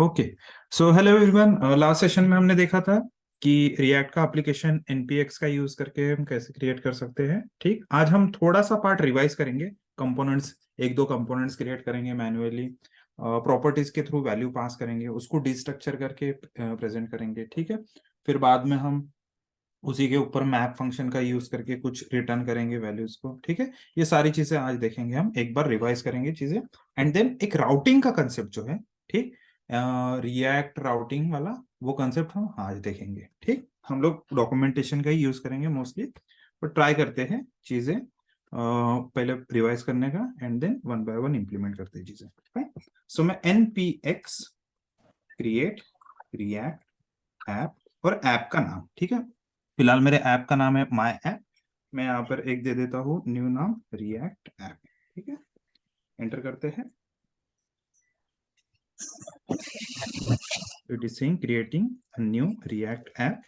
Okay. So hello everyone, last session में हमने देखा था कि रिएक्ट का एप्लीकेशन एनपीएक्स का यूज करके हम कैसे क्रिएट कर सकते हैं। ठीक, आज हम थोड़ा सा पार्ट रिवाइज करेंगे। कंपोनेंट्स, एक दो कंपोनेंट्स क्रिएट करेंगे मैन्युअली, प्रॉपर्टीज के थ्रू वैल्यू पास करेंगे, उसको डिस्ट्रक्चर करके प्रेजेंट करेंगे। ठीक है, फिर बाद में हम उसी के ऊपर मैप फंक्शन का यूज करके कुछ रिटर्न करेंगे वैल्यूज को। ठीक है, ये सारी चीजें आज देखेंगे, हम एक बार रिवाइज करेंगे चीजें। एंड देन एक राउटिंग का कंसेप्ट जो है, ठीक, रिएक्ट राउटिंग वाला, वो कंसेप्ट हम आज देखेंगे। ठीक, हम लोग डॉक्यूमेंटेशन का ही यूज करेंगे मोस्टली, पर ट्राई करते हैं चीजें पहले रिवाइज करने का, and then one by one implement करते हैं चीजें। सो मैं npx क्रिएट रिएक्ट ऐप, और ऐप का नाम, ठीक है, फिलहाल मेरे ऐप का नाम है माई ऐप। मैं यहाँ पर एक दे देता हूँ न्यू नाम, रिएक्ट ऐप। ठीक है, एंटर करते हैं। It is saying creating a new react app.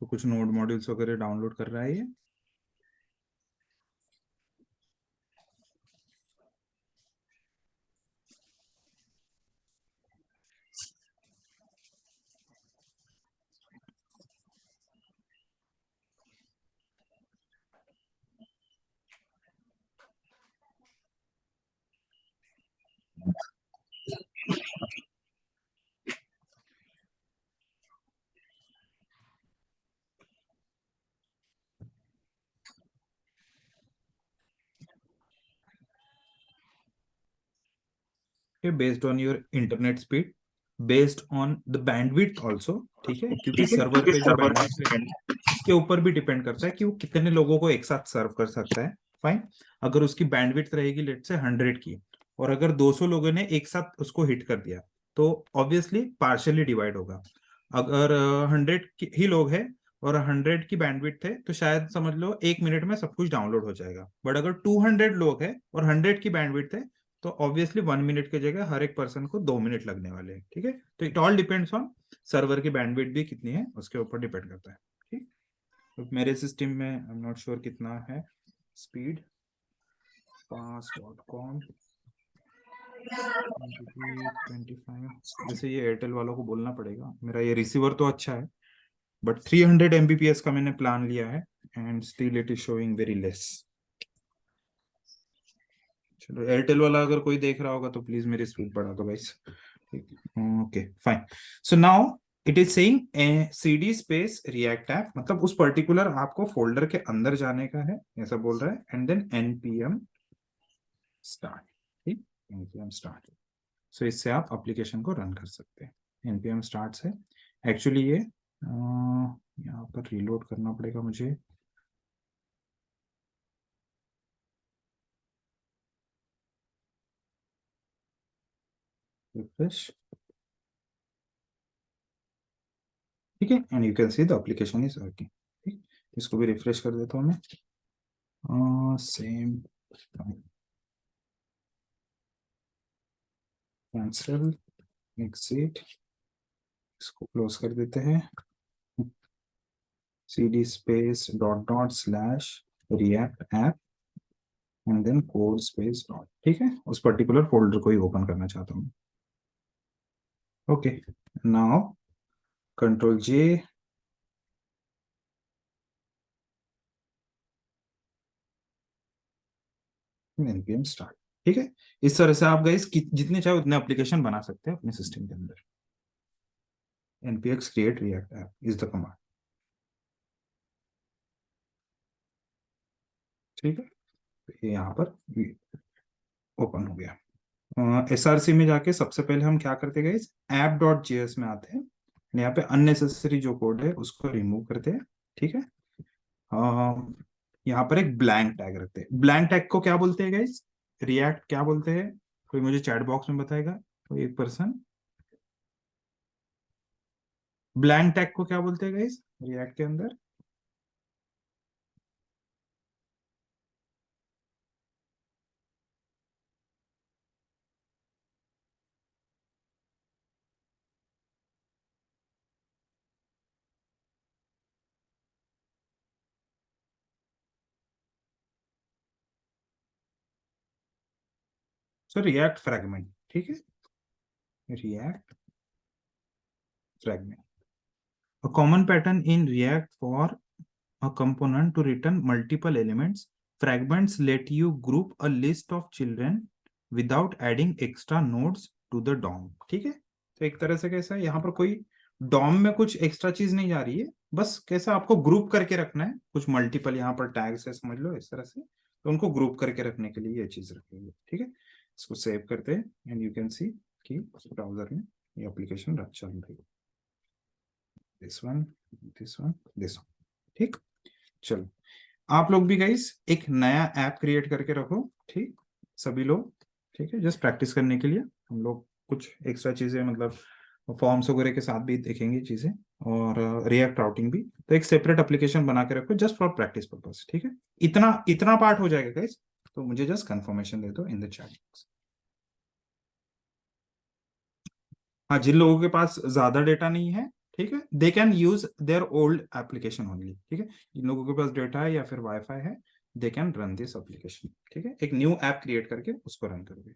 तो कुछ नोड मॉड्यूल्स वगैरह डाउनलोड कर रहा है ये। Based on your internet speed, based on the bandwidth also. ठीक है, क्योंकि ठीक है, सर्वर क्योंकि पे जो सर्वर बैंडविड्थ है उसके ऊपर भी डिपेंड करता है कि वो कितने लोगों को एक साथ सर्व कर सकता है। फाइन, अगर उसकी बैंडविड्थ रहेगी लेट से 100 की, और अगर 200 लोगों ने एक साथ उसको हिट कर दिया, तो ऑब्वियसली पार्शियली डिवाइड होगा। अगर 100 ही लोग हैं और 100 की बैंडविड्थ है, तो शायद समझ लो 1 मिनट में सब कुछ डाउनलोड हो जाएगा। बट अगर 200 लोग हैं और 100 की बैंडविड्थ है, तो ऑब्वियसली 1 मिनट की जगह हर एक पर्सन को 2 मिनट लगने वाले हैं। ठीक है, तो it all depends on server की बैंडविड्थ भी कितनी है, उसके ऊपर डिपेंड करता है। ठीक, तो मेरे सिस्टम में आई एम नॉट श्योर कितना है स्पीड। pass.com 25, वैसे ये एयरटेल वालों को बोलना पड़ेगा, मेरा ये रिसीवर तो अच्छा है, बट 300 Mbps का मैंने प्लान लिया है, and still it is showing very less. चलो, एयरटेल वाला अगर कोई देख रहा होगा तो प्लीज मेरी स्पीड बढ़ा दो गाइस। ठीक, okay fine. So now it is saying cd space react app, मतलब उस पर्टिकुलर आपको फोल्डर के अंदर जाने का है, ऐसा बोल रहा है। And then npm start. ठीक, npm स्टार्ट। सो इससे आप एप्लीकेशन को रन कर सकते हैं। npm स्टार्ट से एक्चुअली ये यहाँ पर रीलोड करना पड़ेगा मुझे। रिफ्रेश, ठीक है, and you can see the application is working. ठीक, इसको भी रिफ्रेश कर देता हूँ मैं। सेम, कैंसिल, एग्जिट, इसको क्लोज कर देते हैं। cd space dot dot slash react app, and then code space dot. ठीक है, उस पर्टिकुलर फोल्डर को ही ओपन करना चाहता हूँ। ओके, नाउ कंट्रोल जे, npm स्टार्ट। ठीक है, इस तरह से आप गाइस जितने चाहे उतने एप्लीकेशन बना सकते हैं अपने सिस्टम के अंदर। npx create react app is the command. ठीक है, तो ये यहाँ पर ओपन हो गया। एसआरसी में जाके सबसे पहले हम क्या करते हैं, ऐप डॉट जेएस में आते हैं, यहाँ पे अननेसेसरी जो कोड है उसको रिमूव करते हैं। ठीक है, यहाँ पर एक ब्लैंक टैग रखते हैं। ब्लैंक टैग को क्या बोलते हैं गाइस, रिएक्ट क्या बोलते हैं, कोई मुझे चैट बॉक्स में बताएगा, कोई एक पर्सन। ब्लैंक टैग को क्या बोलते हैं गाइस रिएक्ट के अंदर? सो रिएक्ट फ्रैगमेंट, ठीक है, react fragment, a common pattern in react for a component to return multiple elements. Fragments let you group a list of children without adding extra nodes to the DOM, ठीक है। तो एक तरह से कैसा है, यहाँ पर कोई डॉम में कुछ एक्स्ट्रा चीज नहीं जा रही है, बस कैसा आपको ग्रुप करके रखना है, कुछ मल्टीपल यहाँ पर टैग्स है, समझ लो इस तरह से, तो उनको ग्रुप करके रखने के लिए ये चीज रखेंगे, ठीक है। इसको सेव करते हैं एंड यू कैन सी कि ब्राउजर में ये एप्लीकेशन चल रही है, this one, this one, this one, ठीक। चलो आप लोग भी गाइस एक नया ऐप क्रिएट करके रखो, ठीक, सभी लोग, ठीक है, जस्ट प्रैक्टिस करने के लिए। हम लोग कुछ एक्स्ट्रा चीजें मतलब फॉर्म्स वगैरह के साथ भी देखेंगे चीजें, और रिएक्ट राउटिंग भी, तो एक सेपरेट एप्लीकेशन बना के रखो जस्ट फॉर प्रैक्टिस पर्पस, ठीक है। इतना इतना पार्ट हो जाएगा गाइस, तो मुझे जस्ट कंफर्मेशन दे दो इन द चैट बॉक्स। हाँ, जिन लोगों के पास ज्यादा डेटा नहीं है, ठीक है, they can use their old application only, ठीक है। जिन लोगों के पास डेटा है या फिर वाईफाई है, they can run this application, ठीक है। एक न्यू ऐप क्रिएट करके उसको रन करोगे।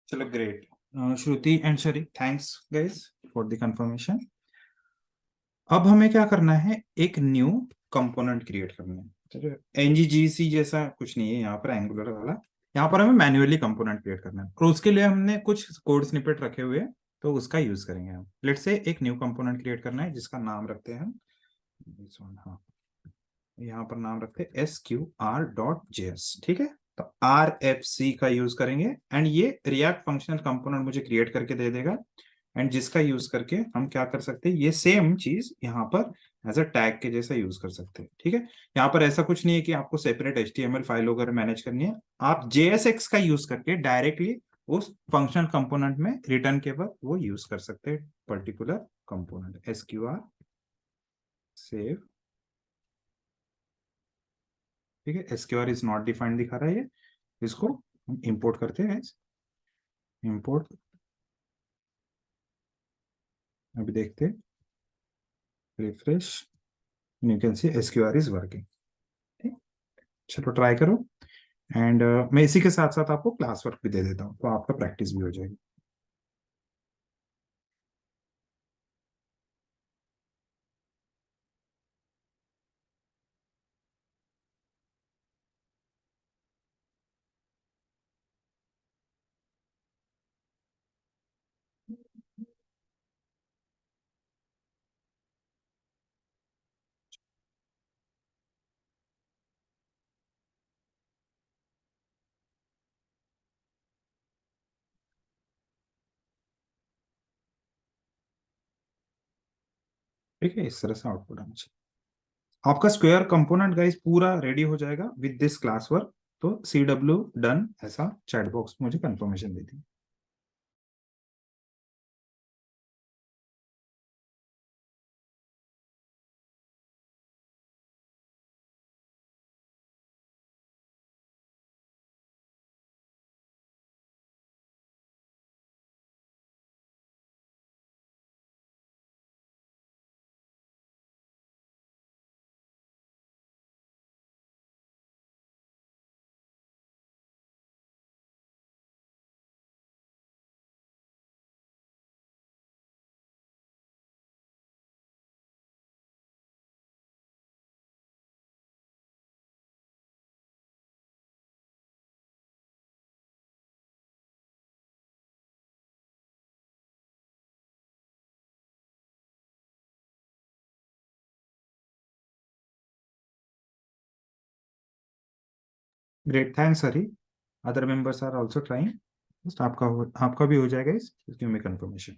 चलो great, Shruti and Sharif, thanks guys for the confirmation. अब हमें क्या करना है, एक न्यू कंपोनेंट क्रिएट करना है, एनजीजीसी जैसा कुछ नहीं है यहाँ पर एंगुलर वाला, यहाँ पर हमें मैन्युअली कंपोनेंट क्रिएट करना है और उसके लिए हमने कुछ कोड स्निपेट रखे हुए हैं, तो उसका यूज करेंगे हम। लेट से एक न्यू कंपोनेंट क्रिएट करना है जिसका नाम रखते हैं हम this one, हाँ, यहाँ पर नाम रखते हैं sqr.js, ठीक है। तो RFC का यूज करेंगे एंड ये रिएक्ट फंक्शनल कंपोनेंट मुझे क्रिएट करके दे देगा, एंड जिसका यूज करके हम क्या कर सकते हैं, ये सेम चीज यहाँ पर एज अ टैग के जैसा यूज कर सकते हैं, ठीक है। यहाँ पर ऐसा कुछ नहीं है कि आपको सेपरेट HTML फाइल वगैरह मैनेज करनी है, आप JSX का यूज करके डायरेक्टली उस फंक्शनल कंपोनेंट में रिटर्न के बाद वो यूज कर सकते हैं पर्टिकुलर कंपोनेंट SQR सेव, ठीक है। SQR इज नॉट डिफाइंड दिखा रहा है ये, इसको हम इंपोर्ट करते हैं, इंपोर्ट, अभी देखते हैं, refresh, you can C SQR is working, ठीक। चलो ट्राई करो, एंड मैं इसी के साथ साथ आपको क्लास वर्क भी दे देता हूँ, तो आपका प्रैक्टिस भी हो जाएगी। ठीक है, इस तरह से आउटपुट आना चाहिए। आपका स्क्वायर कंपोनेंट गाइस पूरा रेडी हो जाएगा विद दिस क्लास वर्क, तो CW डन ऐसा चैट बॉक्स में मुझे कंफर्मेशन दे दी। Great, thanks Hari. Other members are also trying, just आपका भी हो जाएगा इस, give me confirmation.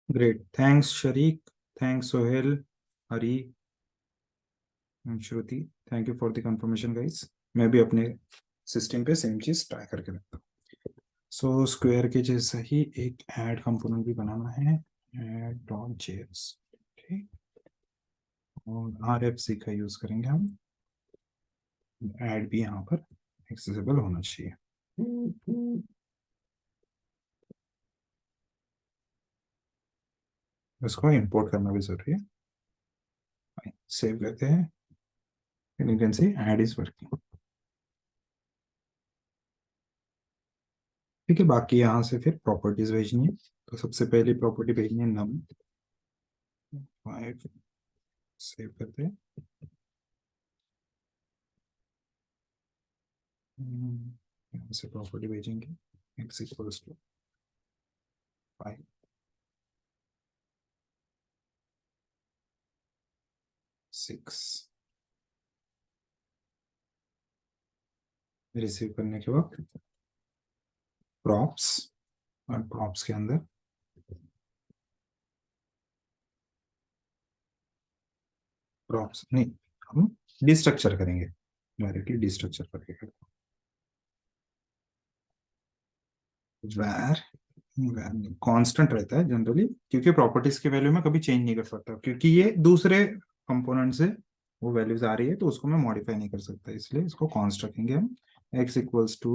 Great, thanks Sharik, thanks Sohail, Hari, Shruti, thank you for the confirmation guys. मैं भी अपने सिस्टम पे सेम चीज ट्राई करके देखता हूँ। सो स्क्वायर के जैसा ही एक ऐड कंपोनेंट भी बनाना है, ऐड डॉट जेएस, ठीक। और आर एफ सी का यूज करेंगे हम, ऐड भी यहाँ पर एक्सेसिबल होना चाहिए। इसको इंपोर्ट करना भी जरूरी है। सेव करते हैं, you can see add is working। ठीक है, बाकी यहाँ से फिर प्रॉपर्टीज भेजनी है। तो सबसे पहली प्रॉपर्टी भेजनी है नम 5, सेव करते हैं। यहाँ से प्रॉपर्टी भेजेंगे x इक्वल्स टू 5, 6। रिसीव करने के बाद प्रॉप्स, और प्रॉप्स के अंदर प्रॉप्स नहीं, हम डिस्ट्रक्चर करेंगे, डायरेक्टली डिस्ट्रक्चर करके वैर, कांस्टेंट रहता है जनरली, क्योंकि प्रॉपर्टीज के वैल्यू में कभी चेंज नहीं कर सकता, क्योंकि ये दूसरे कंपोनेंट से वो वैल्यूज आ रही है, तो उसको मैं मॉडिफाई नहीं कर सकता, इसलिए इसको कॉन्स्ट रखेंगे हम। x equals to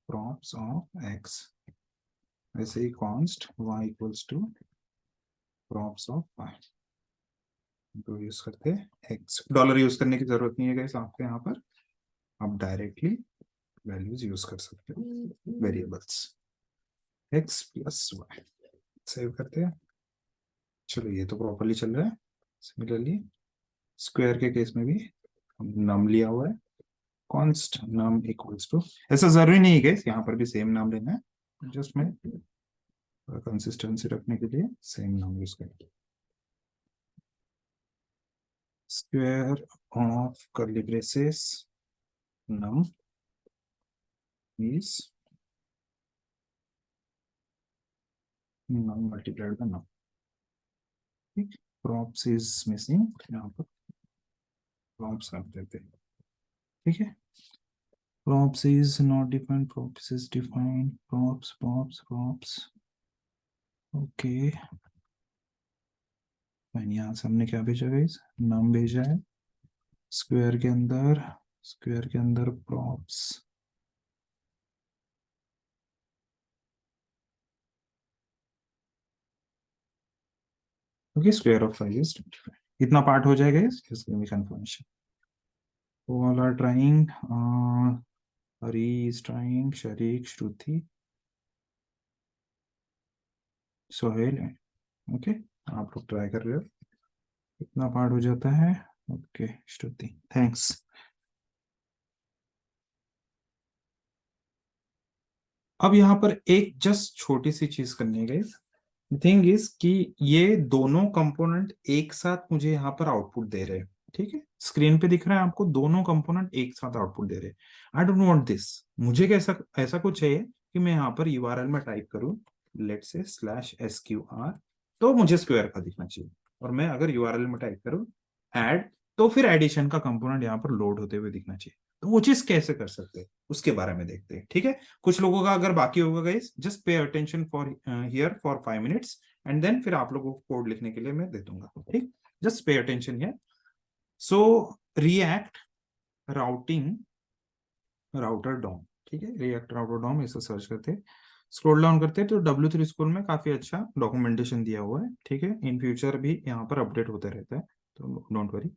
props of x, ऐसे ही const y equals to props of y। तो यूज करते हैं x, डॉलर यूज करने की जरूरत नहीं है गाइस आपको, यहाँ पर आप डायरेक्टली वैल्यूज यूज कर सकते हो, variables x plus y। Save करते हैं। चलो ये तो प्रॉपरली चल रहा है। सिमिलरली स्क्वायर के केस में भी हम नम लिया हुआ है, कॉन्स्ट नम इक्वल्स टू, ऐसा जरूरी नहीं है यहाँ पर भी सेम नाम लेना है, जस्ट मैं कंसिस्टेंसी रखने के लिए सेम नाम यूज करता हूँ। Square of curly braces num is num multiplied by num, ठीक। प्रॉप्स इज मिसिंग, यहाँ पर प्रॉप्स रख देते हैं, ठीक है। props is not defined, props is defined, props okay. यहाँ से हमने क्या भेजा गाइस, नम भेजा है। स्क्वायर के अंदर, स्क्वायर के अंदर props, okay. Square of 5 is 25, इतना पार्ट हो जाएगा इसकी भी confirmation. All are trying, Hari is trying, Shareek, Shruti, Sohail, okay. आप लोग ट्राई कर रहे हो, इतना पार्ट हो जाता है, ओके। श्रुति, थैंक्स। अब यहाँ पर एक जस्ट छोटी सी चीज करनी है गाइस। थिंग इज कि ये दोनों कंपोनेंट एक साथ मुझे यहाँ पर आउटपुट दे रहे हैं, ठीक है। स्क्रीन पे दिख रहा है आपको, दोनों कंपोनेंट एक साथ आउटपुट दे रहे हैं। आई डोंट वांट दिस, मुझे कैसा ऐसा कुछ चाहिए कि मैं यहाँ पर यूआरएल में टाइप करूं, लेट से /sqr, तो मुझे स्क्वायर का दिखना चाहिए। और मैं अगर यूआरएल में टाइप करूं ऐड, तो फिर एडिशन का कंपोनेंट यहाँ पर लोड होते हुए दिखना चाहिए। तो वो चीज कैसे कर सकते हैं उसके बारे में देखते हैं, ठीक है। कुछ लोगों का अगर बाकी होगा guys, just pay attention for here for 5 minutes, and then फिर आप लोगों को कोड लिखने के लिए मैं दे दूंगा, ठीक। Just pay attention here. So react routing router DOM, ठीक है। रिएक्ट राउटर डॉम ऐसा सर्च करते हैं, स्क्रॉल डाउन करते हैं तो W3 स्कूल में काफी अच्छा डॉक्यूमेंटेशन दिया हुआ है, ठीक है। इन फ्यूचर भी यहाँ पर अपडेट होते रहता है, तो डोंट वरी।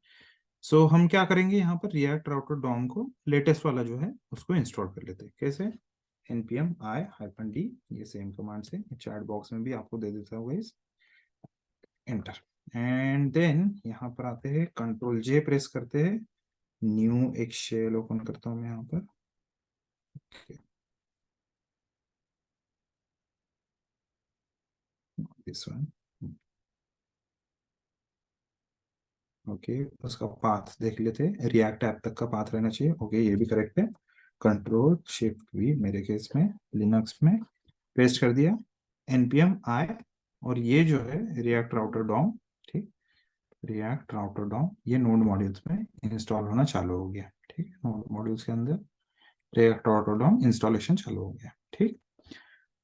सो हम क्या करेंगे, यहाँ पर रिएक्ट राउटर डॉम को लेटेस्ट वाला जो है उसको इंस्टॉल कर लेते हैं। कैसे, npm-i-d, ये सेम कमांड से चैट बॉक्स में भी आपको दे देता होगा इस, एंटर। एंड देन यहाँ पर आते हैं, Ctrl J प्रेस करते हैं, न्यू एक शेल ओपन करता हूँ मैं यहाँ पर, दिस वन, ओके। उसका पाथ देख लेते हैं, रिएक्ट ऐप तक का पाथ रहना चाहिए, ओके। ये भी करेक्ट है। Ctrl-Shift-V मेरे केस में लिनक्स में पेस्ट कर दिया, npm i और ये जो है रिएक्ट राउटर डॉम, ठीक, रिएक्ट राउटर डॉम ये नोड मॉड्यूल्स में इंस्टॉल होना चालू हो गया। ठीक, नोड मॉड्यूल्स के अंदर रिएक्ट राउटर डॉम इंस्टॉलेशन चालू हो गया। ठीक,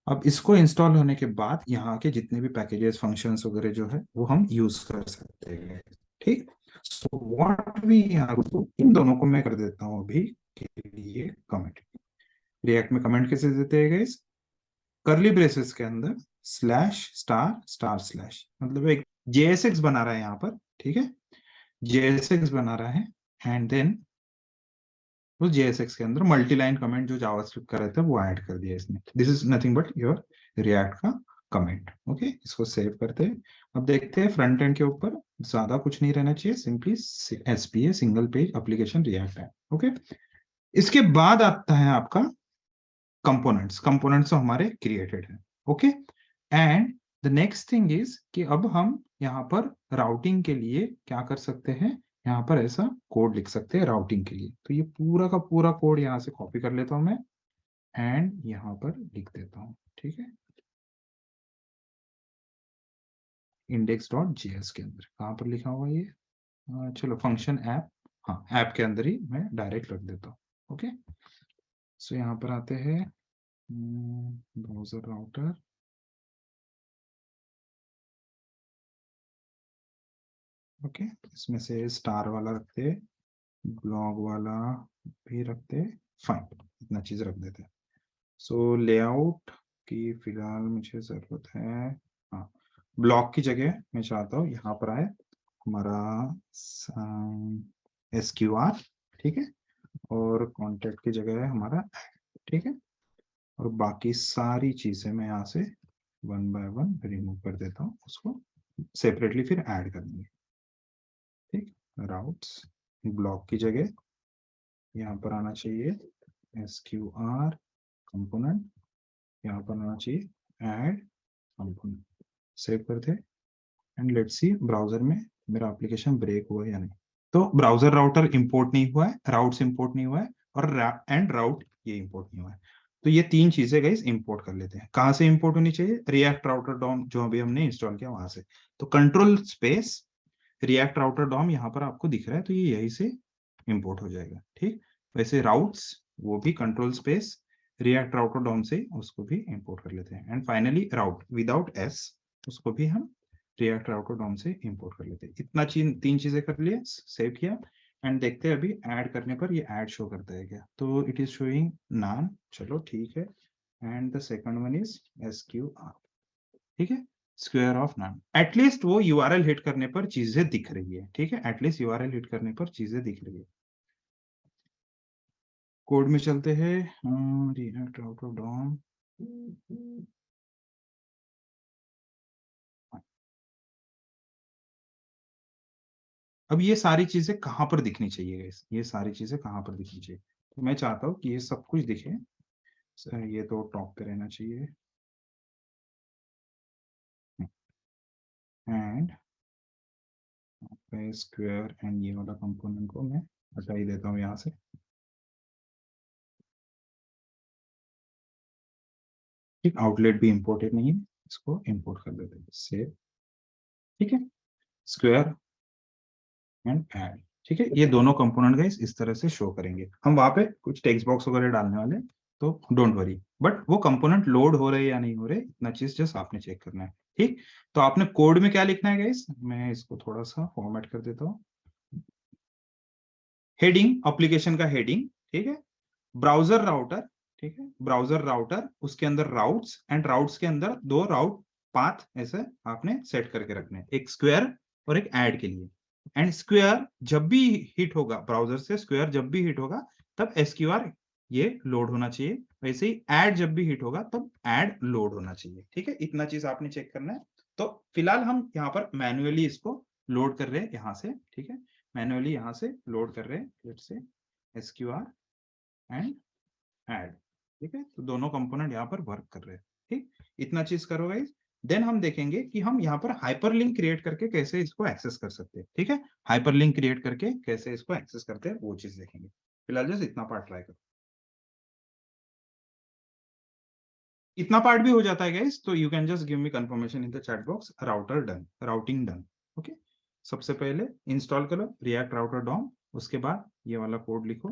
अब इसको इंस्टॉल होने के बाद यहाँ के जितने भी पैकेजेस फंक्शंस वगैरह जो है वो हम यूज कर सकते हैं। ठीक, so what we are to, इन दोनों को मैं कर देता हूँ अभी के लिए कमेंट। रिएक्ट में कमेंट कैसे देते हैं गाइस? कर्ली ब्रेसेस के अंदर स्लैश स्टार स्टार स्लैश, मतलब एक जेएसएक्स बना रहा है यहाँ पर। ठीक है, जेएसएक्स बना रहा है एंड देन उस जेएसएक्स के अंदर मल्टी लाइन कमेंट जो जावास्क्रिप्ट कर रहे थे वो ऐड कर दिया इसने। This is nothing but your react का कमेंट। ओके, इसको सेव करते हैं। अब देखते हैं फ्रंट एंड के ऊपर ज्यादा कुछ नहीं रहना चाहिए, simply SPA single page application react है। ओके, इसके बाद आता है आपका कंपोनेंट्स। कंपोनेंट्स तो हमारे क्रिएटेड है। Okay, and the next thing is कि अब हम यहाँ पर राउटिंग के लिए क्या कर सकते हैं, यहाँ पर ऐसा कोड लिख सकते हैं राउटिंग के लिए। तो ये पूरा का पूरा कोड यहाँ से कॉपी कर लेता हूं मैं एंड यहाँ पर लिख देता हूँ। ठीक है, index.js के अंदर कहाँ पर लिखा हुआ ये, चलो फंक्शन ऐप, हाँ ऐप के अंदर ही मैं डायरेक्ट रख देता हूँ। ओके, सो यहाँ पर आते हैं ब्राउजर राउटर। ओके, इसमें से स्टार वाला रखते, ब्लॉग वाला भी रखते, फाइन, इतना चीज रख देते। सो लेआउट की फिलहाल मुझे जरूरत है, हाँ ब्लॉग की जगह मैं चाहता हूँ यहाँ पर आए हमारा SQR। ठीक है, और कॉन्टेक्ट की जगह है हमारा, ठीक है, और बाकी सारी चीजें मैं यहाँ से वन बाय वन रिमूव कर देता हूँ, उसको सेपरेटली फिर ऐड कर देंगे। ठीक, राउट्स ब्लॉक की जगह यहाँ पर आना चाहिए SQR कंपोनेंट, यहाँ पर आना चाहिए ऐड कंपोनेंट। सेव करते एंड लेट्स सी ब्राउजर में मेरा एप्लीकेशन ब्रेक हुआ है या नहीं। तो ब्राउजर राउटर इंपोर्ट नहीं हुआ है, राउट्स इंपोर्ट नहीं हुआ है, और एंड राउट ये इंपोर्ट नहीं हुआ है। तो ये तीन चीजें गाइस इंपोर्ट कर लेते हैं। कहाँ से इंपोर्ट होनी चाहिए? रिएक्ट राउटर डॉम जो अभी हमने इंस्टॉल किया वहां से। तो control space react router DOM यहाँ पर आपको दिख रहा है, तो ये यही से इंपोर्ट हो जाएगा। ठीक, वैसे राउट्स वो भी control space react router DOM से उसको भी इंपोर्ट कर लेते हैं। And finally route without S उसको भी हम रिएक्ट राउटर डॉम से इंपोर्ट कर लेते हैं। इतना तीन चीजें कर लिए, सेव किया एंड देखते हैं अभी ऐड करने पर ये ऐड शो करता है क्या। तो इट इज शोइंग नान, चलो ठीक है। And the second one is SQR। ठीक है, स्क्वायर ऑफ नान, एटलीस्ट वो यूआरएल हिट करने पर चीजें दिख रही है। ठीक है, एटलीस्ट यूआरएल हिट करने पर चीजें दिख रही है। कोड में चलते हैं, रिएक्ट राउटर डॉम, अब ये सारी चीजें कहाँ पर दिखनी चाहिए guys? ये सारी चीजें कहाँ पर दिखनी चाहिए? तो मैं चाहता हूँ कि ये सब कुछ दिखे। ये तो टॉप पे रहना चाहिए एंड स्क्वायर एंड ये वाला कंपोनेंट को मैं हटा ही देता हूँ यहाँ से। ठीक, आउटलेट भी इंपोर्टेड नहीं है, इसको इंपोर्ट कर देते हैं, सेव। ठीक है, स्क्वायर एंड ऐड। ठीक है, ये दोनों कंपोनेंट गाइस इस तरह से शो करेंगे। हम वहां पे कुछ टेक्स्ट बॉक्स वगैरह डालने वाले, तो डोंट वरी, बट वो कंपोनेंट लोड हो रहे या नहीं हो रहे इतना चीज जस्ट आपने चेक करना है। ठीक, तो आपने कोड में क्या लिखना है गाइस, मैं इसको थोड़ा सा फॉर्मेट कर देता हूँ। हेडिंग, एप्लीकेशन का हेडिंग, ठीक है, ब्राउजर राउटर, ठीक है, ब्राउजर राउटर उसके अंदर राउट्स एंड राउट्स के अंदर दो राउट पाथ ऐसे आपने सेट करके रखने हैं, एक स्क्वायर और एक ऐड के लिए। एंड स्क्वायर जब भी हिट होगा ब्राउजर से, स्क्वायर जब भी हिट होगा तब SQR ये लोड होना चाहिए। वैसे ही ऐड जब भी हिट होगा तब ऐड लोड होना चाहिए। ठीक है, इतना चीज आपने चेक करना है। तो फिलहाल हम यहाँ पर मैन्युअली इसको लोड कर रहे हैं यहाँ से। ठीक है, मैन्युअली यहाँ से लोड कर रहे हैं, let's say SQR and add. ठीक है, तो दोनों कंपोनेंट यहाँ पर वर्क कर रहे हैं। ठीक, इतना चीज करो गाइस, देन हम देखेंगे कि हम यहाँ पर हाइपरलिंक क्रिएट करके कैसे इसको एक्सेस कर सकते हैं। ठीक है, हाइपरलिंक क्रिएट करके कैसे इसको एक्सेस करते हैं वो चीज देखेंगे। फिलहाल जस्ट इतना पार्ट ट्राई करो। इतना पार्ट भी हो जाता है गाइस, तो you can just give me confirmation in the chat box, router done, routing done. Okay, सबसे पहले इंस्टॉल करो रिएक्ट राउटर डॉम, उसके बाद ये वाला कोड लिखो,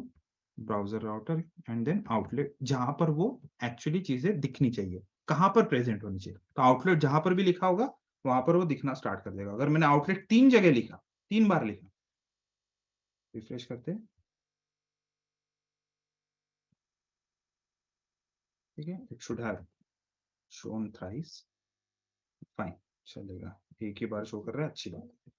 browser router and then outlet, जहां पर वो एक्चुअली चीजें दिखनी चाहिए, कहां पर प्रेजेंट होनी चाहिए। तो आउटलेट जहां पर भी लिखा होगा वहां पर वो दिखना स्टार्ट कर देगा। अगर मैंने आउटलेट 3 जगह लिखा, 3 बार लिखा, रिफ्रेश करते हैं, ठीक है, it should have shown thrice, fine, चलेगा, एक ही बार शो कर रहा है, अच्छी बात है।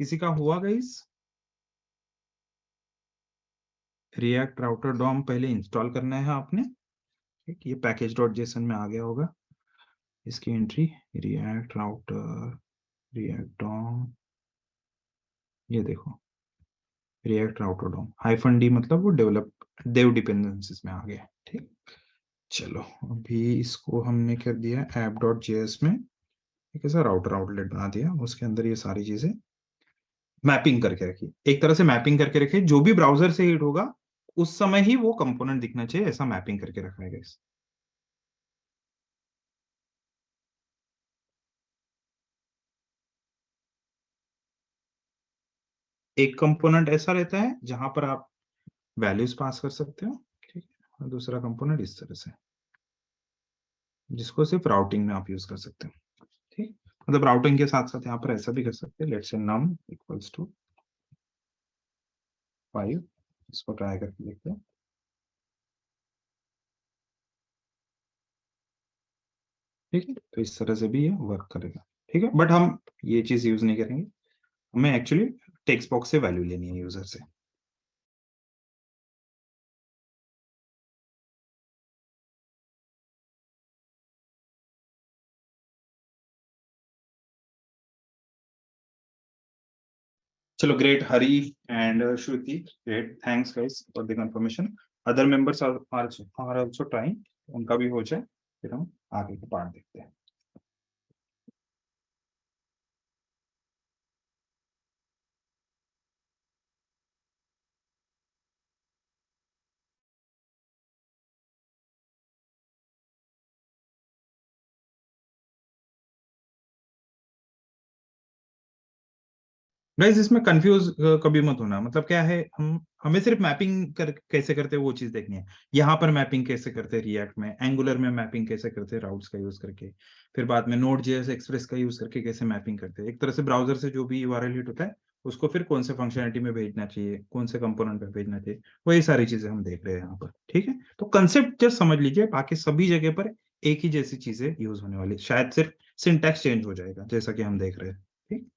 किसी का हुआ गाइस? रिएक्ट राउटर डॉम पहले इंस्टॉल करना है आपने, ठीक, ये पैकेज डॉट जेसन में आ गया होगा, इसकी entry react router react DOM, ये देखो react router DOM hyphen D, मतलब वो डेवलप देव डिपेंडेंसीज में आ गया, ठीक। चलो अभी इसको हमने कर दिया ऐप डॉट जेएस में, एक ऐसा राउटर आउटलेट बना दिया, उसके अंदर ये सारी चीजें मैपिंग करके रखी, एक तरह से मैपिंग करके रखी, जो भी ब्राउजर से हिट होगा उस समय ही वो कंपोनेंट दिखना चाहिए, ऐसा मैपिंग करके रखा है guys। एक कंपोनेंट ऐसा रहता है जहां पर आप वैल्यूज पास कर सकते हो, ठीक है, और दूसरा कंपोनेंट इस तरह से, जिसको सिर्फ राउटिंग में आप यूज कर सकते हो, ठीक। मतलब राउटिंग के साथ साथ यहाँ पर ऐसा भी कर सकते हैं, let's say num equals to 5, इसको ट्राई करके देखते हैं। ठीक है, तो इस तरह से भी ये वर्क करेगा। ठीक है, बट हम ये चीज यूज नहीं करेंगे, हमें एक्चुअली टेक्स्ट बॉक्स से वैल्यू लेनी है यूजर से। चलो great, Hari and Shruti, great, thanks guys for the confirmation. Other members are are also trying, उनका भी हो जाए, फिर हम आगे का पार्ट देखते हैं। गाइस इसमें कंफ्यूज कभी मत होना, मतलब क्या है, हम हमें सिर्फ मैपिंग कैसे करते हैं वो चीज देखनी है। यहाँ पर मैपिंग कैसे करते हैं रिएक्ट में, एंगुलर में मैपिंग कैसे करते हैं राउट्स का यूज करके, फिर बाद में नोड जेएस एक्सप्रेस का यूज करके कैसे मैपिंग करते हैं, एक तरह से ब्राउजर से जो भी यूआरएल हिट होता है उसको फिर कौन से फंक्शनलिटी में भेजना चाहिए, कौन से कंपोनेंट पे भेजना चाहिए, वही सारी चीजें हम देख रहे हैं यहाँ पर। ठीक है, तो कंसेप्ट जस्ट समझ लीजिए, बाकी सभी जगह पर एक ही जैसी चीजें यूज होने वाली, शायद सिर्फ सिंटैक्स चेंज हो जाएगा जैसा कि हम देख रहे हैं। ठीक।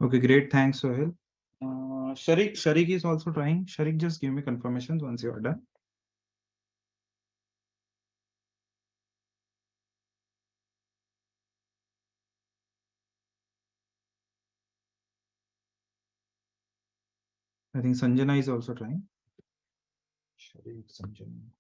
Okay, great. Thanks, Sohail. Sharik is also trying. Sharik, just give me confirmations once you are done. I think Sanjana is also trying. Sharik, Sanjana.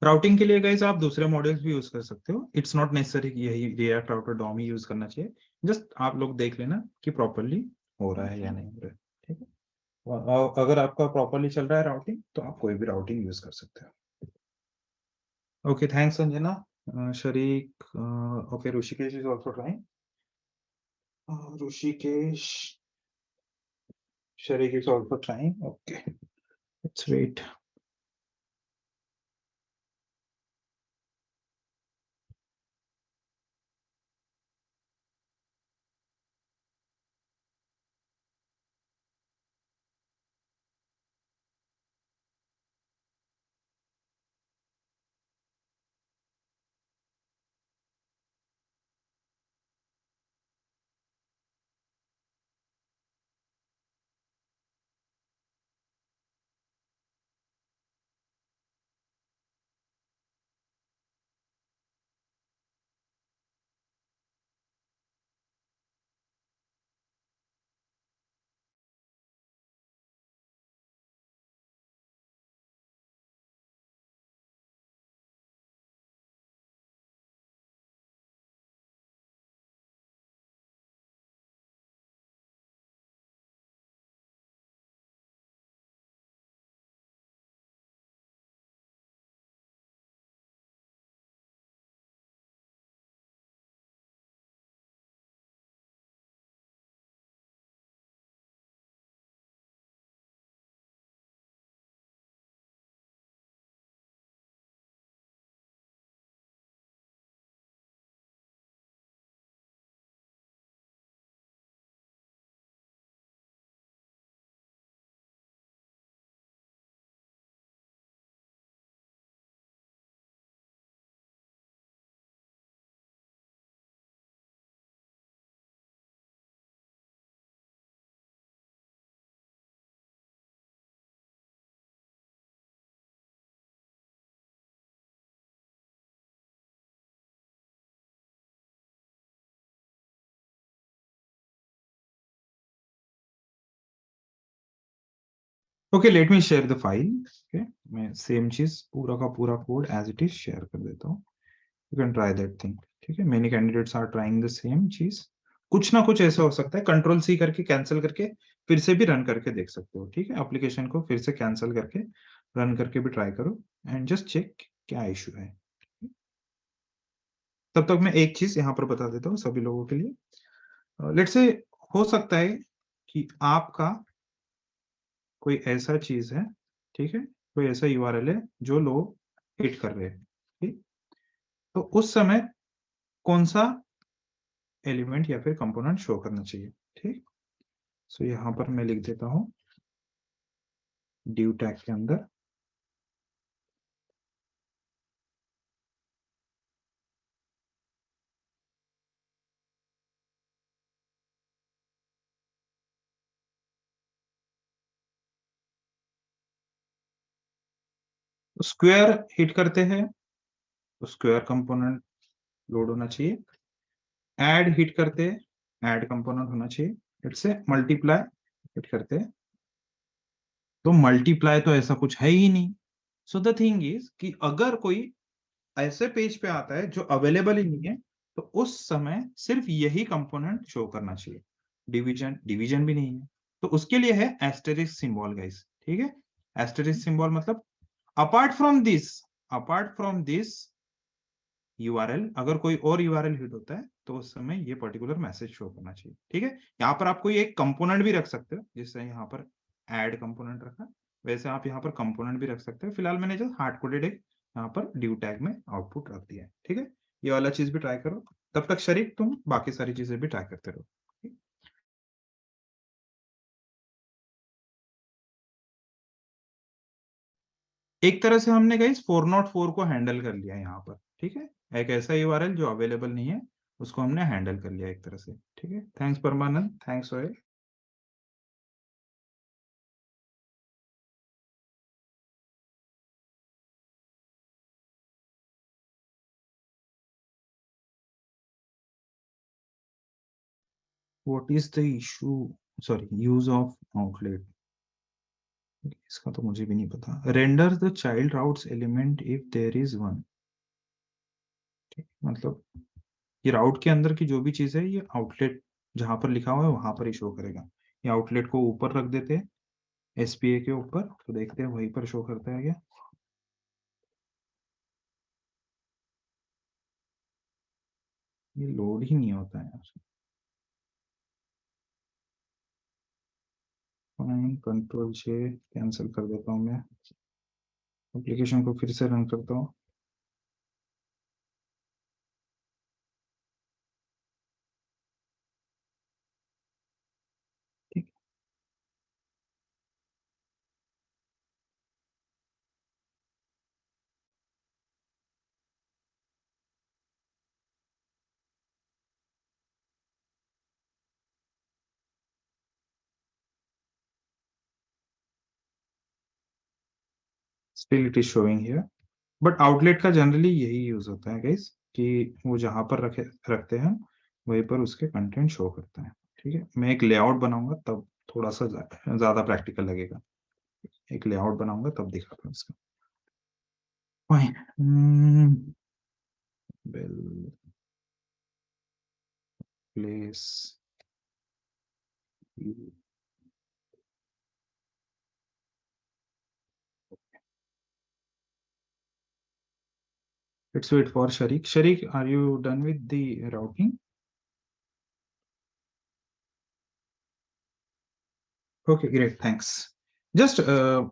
Routing के लिए गाइस आप दूसरे मॉडल्स भी यूज कर सकते हो, इट्स नॉट नेसेसरी कि यही रिएक्ट राउटर डॉम ही यूज करना चाहिए। जस्ट आप लोग देख लेना कि प्रॉपरली हो रहा है या नहीं हो रहा है। ठीक है, और अगर आपका प्रॉपरली चल रहा है राउटिंग तो आप कोई भी राउटिंग यूज कर सकते हो। Okay, thanks Sanjana. Sharik, okay, Rishikesh is also trying. Rishikesh, Sharik is also trying. Okay, let's wait. Okay, let me share the file. Okay, मैं सेम चीज पूरा का पूरा code as it is share कर देता हूँ। You can try that thing. ठीक है, many candidates are trying the same चीज। कुछ ना कुछ ऐसा हो सकता है, कंट्रोल सी करके कैंसिल करके फिर से भी रन करके देख सकते हो। ठीक है, एप्लीकेशन को फिर से कैंसिल करके रन करके भी ट्राई करो एंड जस्ट चेक क्या इशू है। तब तक मैं एक चीज यहाँ पर बता देता हूँ सभी लोगों के लिए। लेट्स से हो सकता है कि आपका कोई ऐसा चीज है, ठीक है, कोई ऐसा यूआरएल है जो लोग हिट कर रहे हैं। ठीक, तो उस समय कौन सा एलिमेंट या फिर कंपोनेंट शो करना चाहिए। ठीक, सो यहाँ पर मैं लिख देता हूँ ड्यू टैग के अंदर स्क्वायर हिट करते हैं तो स्क्वायर कंपोनेंट लोड होना चाहिए। ऐड हिट करते हैं, ऐड कंपोनेंट होना चाहिए। इससे मल्टीप्लाई हिट करते हैं तो मल्टीप्लाई, तो ऐसा कुछ है ही नहीं। सो द थिंग इज कि अगर कोई ऐसे पेज पे आता है जो अवेलेबल ही नहीं है, तो उस समय सिर्फ यही कंपोनेंट शो करना चाहिए। डिवीजन, डिवीजन भी नहीं है, तो उसके लिए है एस्टेरिस्क सिंबल गाइस। ठीक है, एस्टेरिस्क सिंबल मतलब अपार्ट फ्रॉम दिस यूआरएल, अगर कोई और यूआरएल हिट होता है तो उस समय ये पर्टिकुलर मैसेज शो करना चाहिए। ठीक है, यहाँ पर आप कोई एक कंपोनेंट भी रख सकते हो, जिससे यहाँ पर ऐड कंपोनेंट रखा, वैसे आप यहाँ पर कंपोनेंट भी रख सकते हो। फिलहाल मैंने जो हार्ड कोडेड एक यहाँ पर ड्यू टैग में आउटपुट रख दिया है। ठीक है, ये वाला चीज भी ट्राई करो। तब तक शरीक तुम बाकी सारी चीजें भी ट्राई करते रहो। ठीक? एक तरह से हमने गाइस 404 को हैंडल कर लिया यहाँ पर। ठीक है, एक ऐसा यूआरएल जो अवेलेबल नहीं है उसको हमने हैंडल कर लिया एक तरह से। ठीक है, thanks Paramanand, thanks Sohail. What is the issue, sorry, use of outlet, इसका तो मुझे भी नहीं पता। Render the child routes element if there is one. ठीक, मतलब ये राउट के अंदर की जो भी चीज है ये आउटलेट जहां पर लिखा हुआ है वहां पर ही शो करेगा। ये आउटलेट को ऊपर रख देते हैं एसपीए के ऊपर, तो देखते हैं वहीं पर शो करता है क्या। ये लोड ही नहीं होता है यार। फाइन, कंट्रोल जे कैंसिल कर देता हूँ मैं, एप्लीकेशन को फिर से रन करता हूँ। ठीक, still it is showing here. But outlet का जनरली यही यूज होता है गाइस, कि वो जहां पर रखते हैं वहीं पर उसके कंटेंट शो करता है। ठीक है, मैं एक लेआउट बनाऊंगा तब थोड़ा सा ज्यादा प्रैक्टिकल लगेगा। एक लेआउट बनाऊंगा तब दिखाता हूँ इसका। Fine, well place, let's wait for Shareek. Shareek, are you done with the routing? Okay great, thanks. Just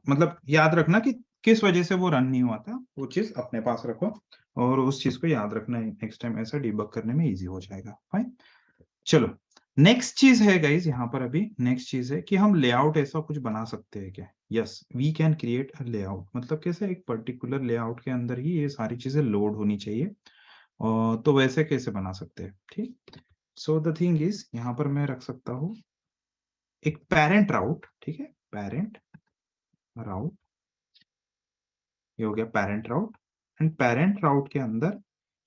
मतलब याद रखना कि किस वजह से वो रन नहीं हुआ था, वो चीज अपने पास रखो और उस चीज को याद रखना, नेक्स्ट टाइम ऐसा डिबग करने में इजी हो जाएगा। फाइन, चलो। नेक्स्ट चीज है गाइज यहाँ पर, अभी नेक्स्ट चीज है कि हम लेआउट ऐसा कुछ बना सकते हैं क्या। Yes, we can create a layout. मतलब कैसे, एक पर्टिकुलर लेआउट के अंदर ही ये सारी चीजें लोड होनी चाहिए। और तो वैसे कैसे बना सकते हैं। ठीक, सो द थिंग इज यहाँ पर मैं रख सकता हूँ एक पेरेंट राउट। ठीक है, पेरेंट राउट, ये हो गया पेरेंट राउट। एंड पेरेंट राउट के अंदर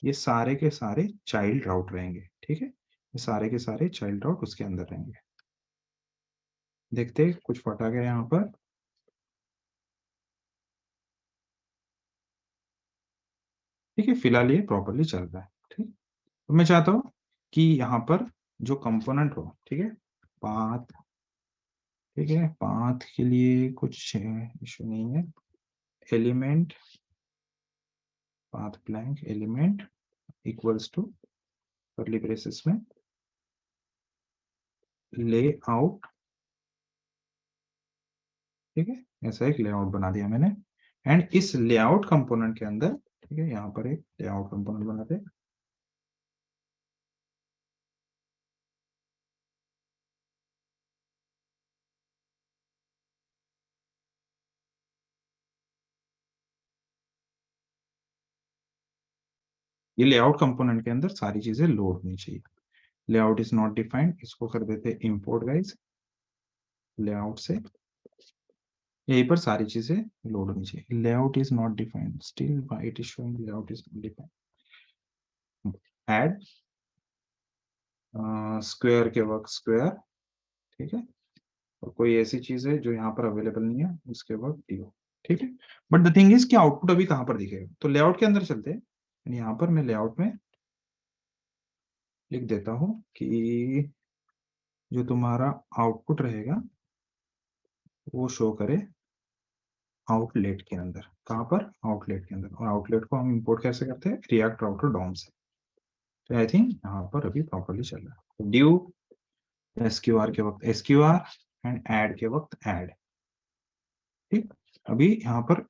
ये सारे के सारे चाइल्ड राउट रहेंगे। ठीक है, ये सारे के सारे चाइल्ड राउट उसके अंदर रहेंगे। देखते हैं कुछ फटा गया यहाँ पर। ठीक है, फिलहाल ये प्रॉपरली चल रहा है। ठीक, तो मैं चाहता हूँ कि यहाँ पर जो कंपोनेंट हो, ठीक है, पाथ, ठीक है, पाथ के लिए कुछ इशू नहीं है। Element, path blank element equals to curly braces में लेआउट, ठीक है, ऐसा एक लेआउट बना दिया मैंने। एंड इस लेआउट कंपोनेंट के अंदर, ठीक है, यहाँ पर एक लेआउट कंपोनेंट बनाते हैं। ये लेआउट कंपोनेंट के अंदर सारी चीजें लोड होनी चाहिए। लेआउट इज नॉट डिफाइंड, इसको कर देते इंपोर्ट गाइस लेआउट से, यहीं पर सारी चीजें लोड होनी चाहिए। Layout is not defined, still why it is showing layout is not defined. Add square के वक्त स्क्वायर, ठीक है, और कोई ऐसी चीज है जो यहाँ पर अवेलेबल नहीं है उसके वक्त dio, ठीक है। बट द थिंग इज कि आउटपुट अभी कहाँ पर दिखेगा, तो लेआउट के अंदर चलते हैं। यहाँ पर मैं लेआउट में लिख देता हूँ कि जो तुम्हारा आउटपुट रहेगा वो शो करे आउटलेट के अंदर। कहाँ पर? आउटलेट के अंदर। और आउटलेट को हम इंपोर्ट कैसे करते हैं? रिएक्ट राउटर डॉम से। तो आई थिंक यहाँ पर अभी प्रॉपरली चल रहा है। ड्यू एसक्यूआर के वक्त एसक्यूआर एंड ऐड के वक्त ऐड। ठीक, अभी यहाँ पर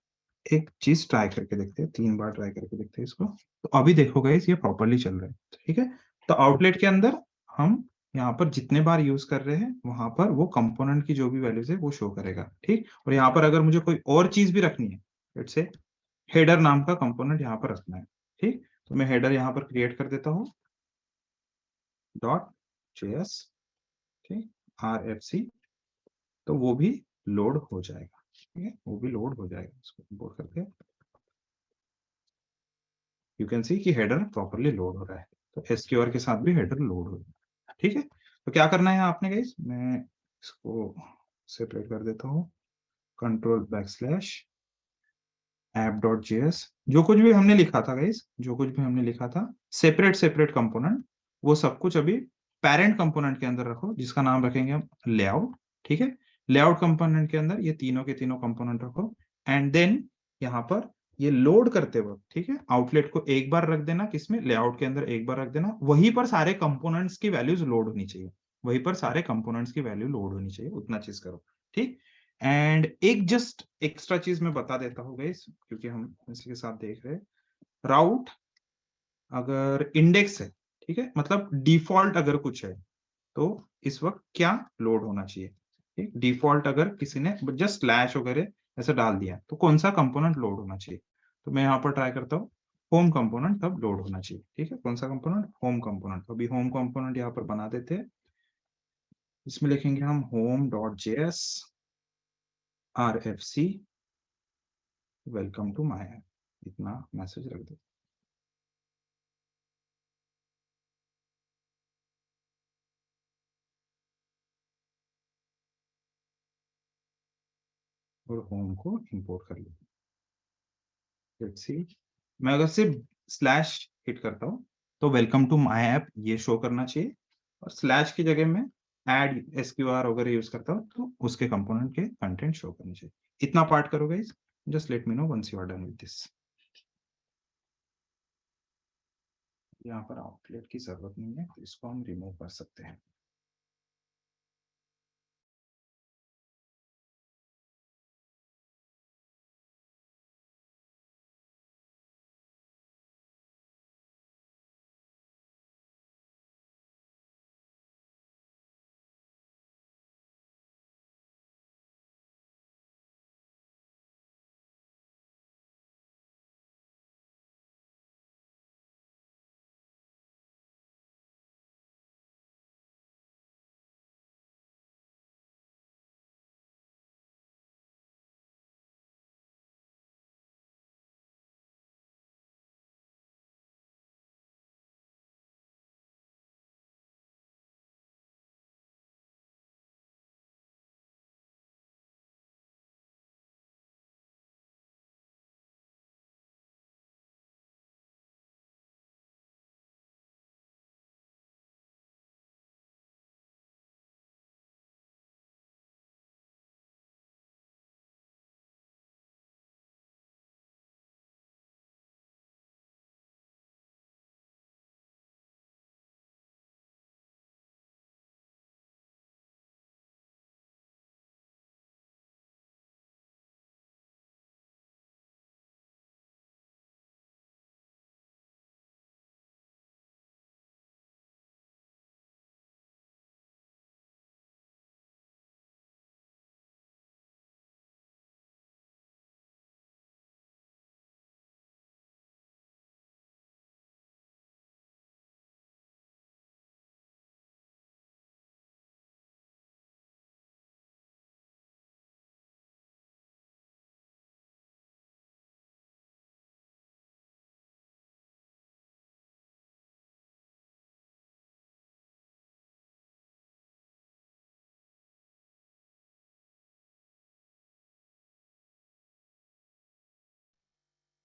एक चीज ट्राई करके देखते हैं, 3 बार ट्राई करके देखते हैं इसको। तो अभी देखो गाइस ये प्रॉपरली चल रहा है। ठीक है, तो आउटलेट के अंदर हम यहाँ पर जितने बार यूज कर रहे हैं वहां पर वो कंपोनेंट की जो भी वैल्यूज है वो शो करेगा। ठीक, और यहाँ पर अगर मुझे कोई और चीज भी रखनी है, लेट्स से हेडर नाम का कंपोनेंट यहाँ पर रखना है। ठीक, तो मैं हेडर यहाँ पर क्रिएट कर देता हूँ डॉट जेएस, ठीक, RFC, तो वो भी लोड हो जाएगा। ठीक है, वो भी लोड हो जाएगा। इसको इंपोर्ट करके यू कैन सी कि हेडर प्रॉपरली लोड हो रहा है। तो एसक्यूआर के साथ भी हेडर लोड हो रहा है। ठीक है, तो क्या करना है आपने गाइस, मैं इसको सेपरेट कर देता हूँ, control backslash app dot JS. जो कुछ भी हमने लिखा था गाइस, जो कुछ भी हमने लिखा था सेपरेट सेपरेट कंपोनेंट, वो सब कुछ अभी पेरेंट कंपोनेंट के अंदर रखो, जिसका नाम रखेंगे हम लेआउट। ठीक है, लेआउट कंपोनेंट के अंदर ये तीनों के तीनों कंपोनेंट रखो। एंड देन यहाँ पर ये लोड करते वक्त, ठीक है, आउटलेट को एक बार रख देना, किसमें? लेआउट के अंदर एक बार रख देना। वहीं पर सारे कंपोनेंट्स की वैल्यूज लोड होनी चाहिए, वहीं पर सारे कंपोनेंट्स की वैल्यू लोड होनी चाहिए, उतना चीज करो। ठीक, एंड एक जस्ट एक्स्ट्रा चीज मैं बता देता हूँ गाइस, क्योंकि हम इसी के साथ देख रहे हैं। राउट अगर इंडेक्स है, ठीक है, मतलब डिफॉल्ट अगर कुछ है, तो इस वक्त क्या लोड होना चाहिए? ठीक, डिफॉल्ट अगर किसी ने जस्ट स्लैश वगैरह ऐसा डाल दिया तो कौन सा कंपोनेंट लोड होना चाहिए? तो मैं यहाँ पर ट्राई करता हूँ होम कंपोनेंट तब लोड होना चाहिए। ठीक है, कौन सा कंपोनेंट? Home component. तो अभी होम कंपोनेंट यहाँ पर बना देते हैं। इसमें लिखेंगे हम home dot JS RFC welcome to my app, इतना मैसेज रख दो। और होम को इंपोर्ट कर लो। लेट्स सी, मैं अगर सिर्फ स्लैश हिट करता हूँ तो वेलकम टू माई ऐप ये शो करना चाहिए, और स्लैश की जगह में ऐड एसक्यूआर वगैरह यूज करता हूँ तो उसके कंपोनेंट के कंटेंट शो करने चाहिए। इतना पार्ट करो guys, just let me know once you are done with this. यहाँ पर आउटलेट की जरूरत नहीं है, तो इसको हम रिमूव कर सकते हैं।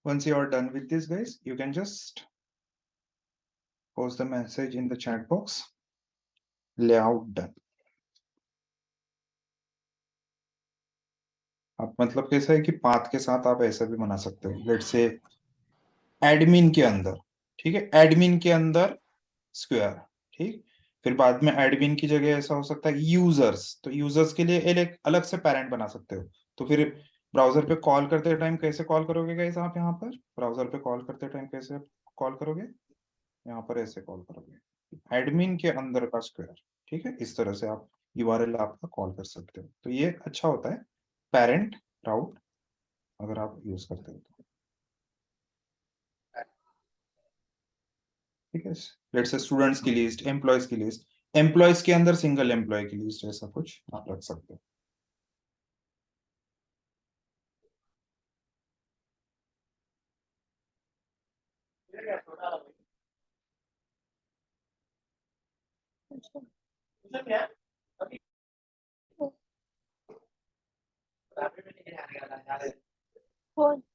once you are done with this, guys, you can just post the message in the chat box. Layout done. आप मतलब कैसा है कि पाथ के साथ आप ऐसा भी बना सकते हो, लेट्स से एडमिन के अंदर, ठीक है, एडमिन के अंदर स्क्वायर, ठीक। फिर बाद में एडमिन की जगह ऐसा हो सकता है यूजर्स, तो यूजर्स के लिए एक अलग से पैरेंट बना सकते हो। तो फिर ब्राउजर पे कॉल करते टाइम कैसे कॉल करोगे गाइस? आप यहाँ पर ब्राउजर पे कॉल करते टाइम कैसे कॉल करोगे? यहाँ पर ऐसे कॉल करोगे, एडमिन के अंदर का स्क्वायर, ठीक है। इस तरह से आप यूआरएल आपका कॉल कर सकते हो। तो ये अच्छा होता है पेरेंट राउट, अगर आप यूज करते हो तो, ठीक है। लेट्स से स्टूडेंट्स की लिस्ट, एम्प्लॉयज की लिस्ट, एम्प्लॉयज के अंदर सिंगल एम्प्लॉय की लिस्ट, ऐसा कुछ आप रख सकते हो।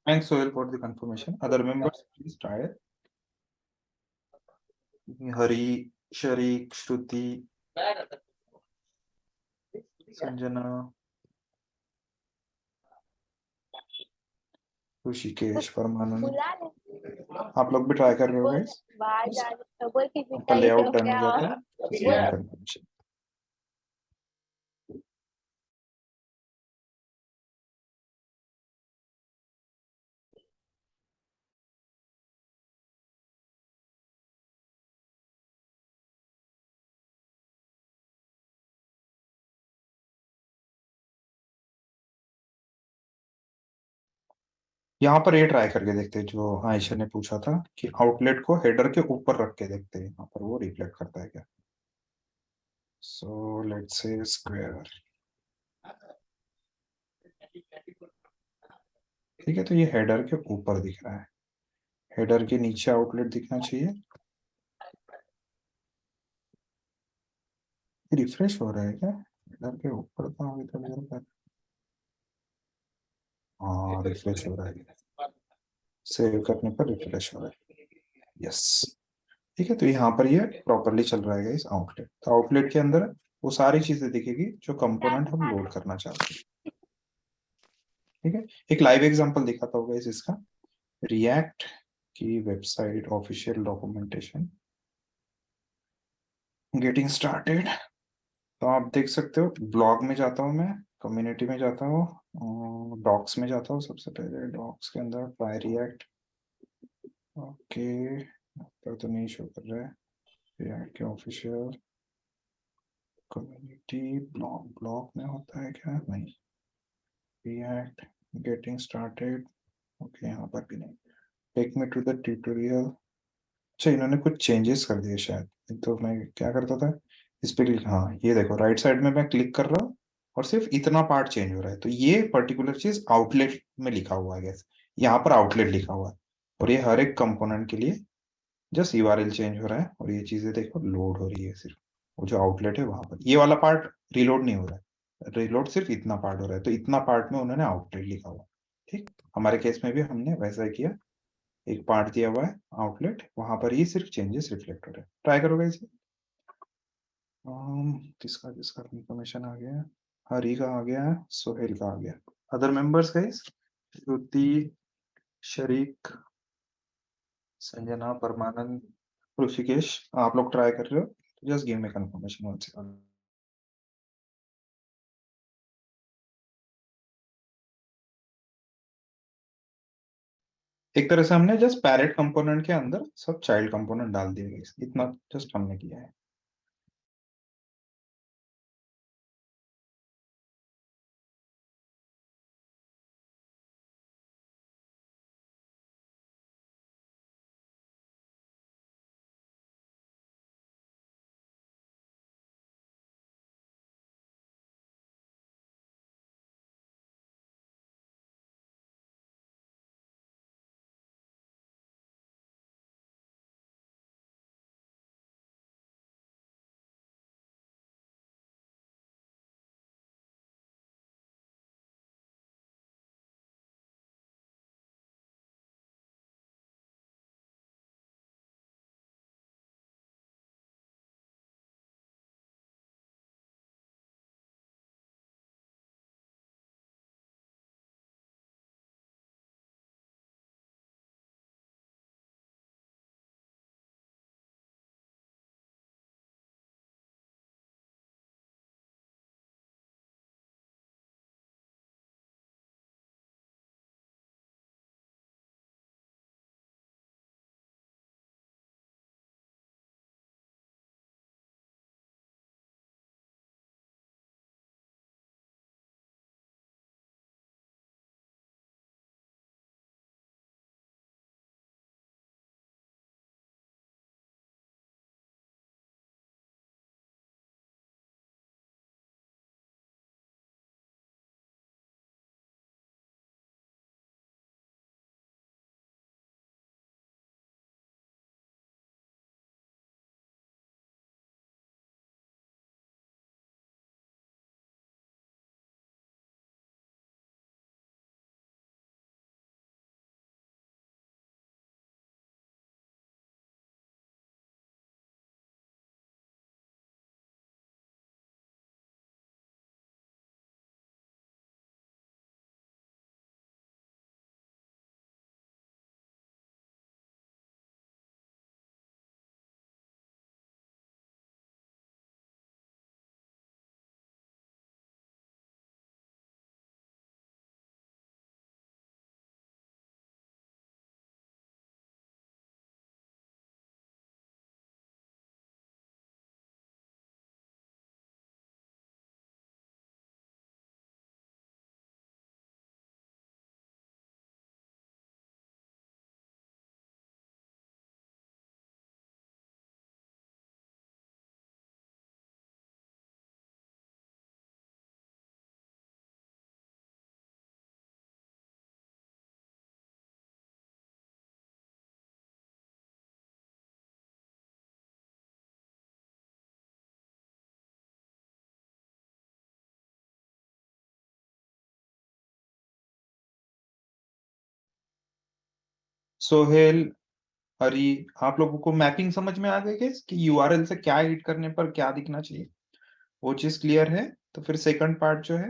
Thanks, Sohail, for the confirmation. Other members, please try it. हरी, शरीक, श्रुति, संजना, ऋषिकेश, परमानंद, आप लोग भी ट्राई कर रहे हो गाइस? आपका लेआउट डन हो जाता है, confirmation. यहाँ पर ये ट्राई करके देखते हैं जो आयशा ने पूछा था कि आउटलेट को हेडर के ऊपर रख के देखते हैं यहाँ पर वो रिफ्लेक्ट करता है क्या। सो लेट्स से स्क्वायर, ठीक है। तो ये हेडर के ऊपर दिख रहा है, हेडर के नीचे आउटलेट दिखना चाहिए। रिफ्रेश हो रहा है क्या? हेडर के ऊपर तो अभी तक मेरे पास, हाँ रिफ्रेश हो रहा है, सेव करने पर रिफ्रेश हो रहा है, यस। ठीक है, तो यहाँ पर ये प्रॉपरली चल रहा है इस आउटलेट। तो आउटलेट के अंदर वो सारी चीजें दिखेगी जो कंपोनेंट हम लोड करना चाहते हैं, ठीक है। एक लाइव एग्जांपल दिखाता होगा इसका, रिएक्ट की website official documentation, getting started. तो आप देख सकते हो, ब्लॉग में जाता हूँ मैं, कम्युनिटी में जाता हूँ, डॉक्स में जाता हूँ। सबसे पहले डॉक्स के अंदर ट्राई रिएक्ट, ओके, पर तो नहीं शो कर रहा है। रिएक्ट के ऑफिशियल कम्युनिटी, ब्लॉग, ब्लॉग में होता है क्या? नहीं, रिएक्ट गेटिंग स्टार्टेड, ओके, यहाँ पर भी नहीं। Take me to the tutorial, अच्छा इन्होंने कुछ चेंजेस कर दिए शायद। तो मैं क्या करता था, इस पे क्लिक, हाँ ये देखो राइट साइड में मैं क्लिक कर रहा हूँ और सिर्फ इतना पार्ट चेंज हो रहा है। तो ये पर्टिकुलर चीज आउटलेट में लिखा हुआ है गैस, यहाँ पर आउटलेट लिखा हुआ है, और ये हर एक कंपोनेंट के लिए जस्ट यूआरएल चेंज हो रहा है। और ये चीजें देखो लोड हो रही है, सिर्फ वो जो आउटलेट है वहां पर, ये वाला पार्ट रिलोड नहीं हो रहा है, रिलोड सिर्फ इतना पार्ट हो रहा है। तो इतना पार्ट में उन्होंने आउटलेट लिखा हुआ है, ठीक। हमारे केस में भी हमने वैसा ही किया, एक पार्ट दिया हुआ है आउटलेट, वहां पर ही सिर्फ चेंजेस रिफ्लेक्ट हो रहे हैं। ट्राई करोगे इसे? किसका किसका इंफॉर्मेशन आ गया है? हरी का आ गया है, सोहेल का आ गया। अदर मेंबर्स गाइस, श्रुति, शरीक, संजना, परमानंद, ऋषिकेश, आप लोग ट्राई कर रहे हो? Just give me confirmation one second. एक तरह से हमने जस्ट पैरेट कंपोनेंट के अंदर सब चाइल्ड कंपोनेंट डाल दिए guys, इतना जस्ट हमने किया है। सोहेल, हरी, आप लोगों को मैपिंग समझ में आ गई क्या कि यूआरएल से क्या एडिट करने पर क्या दिखना चाहिए, वो चीज क्लियर है? तो फिर सेकंड पार्ट जो है,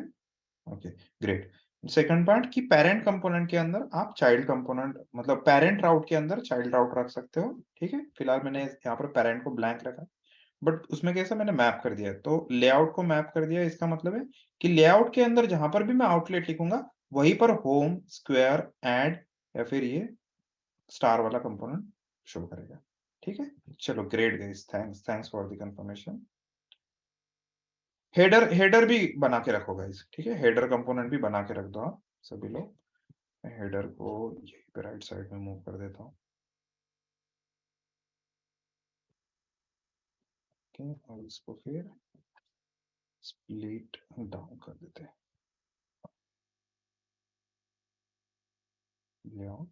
ओके, ग्रेट। सेकंड पार्ट की पेरेंट कंपोनेंट के अंदर आप चाइल्ड कंपोनेंट, मतलब पेरेंट राउट के अंदर चाइल्ड राउट रख सकते हो, ठीक है। फिलहाल मैंने यहाँ पर पेरेंट को ब्लैंक रखा, बट उसमें कैसा मैंने मैप कर दिया है, तो लेआउट को मैप कर दिया, इसका मतलब है कि लेआउट के अंदर जहां पर भी मैं आउटलेट लिखूंगा वहीं पर होम, स्क्वायर, एड या फिर ये स्टार वाला कंपोनेंट शो करेगा, ठीक है। चलो great guys, thanks thanks for the confirmation. Header भी बना के रखो गाइस, ठीक है, हेडर कंपोनेंट भी बना के रख दो आप सभी लोग। मैं हेडर को यहीं पे राइट साइड में मूव कर देता हूँ, ठीक है, और इसको फिर स्प्लिट डाउन कर देते हैं, लेआउट।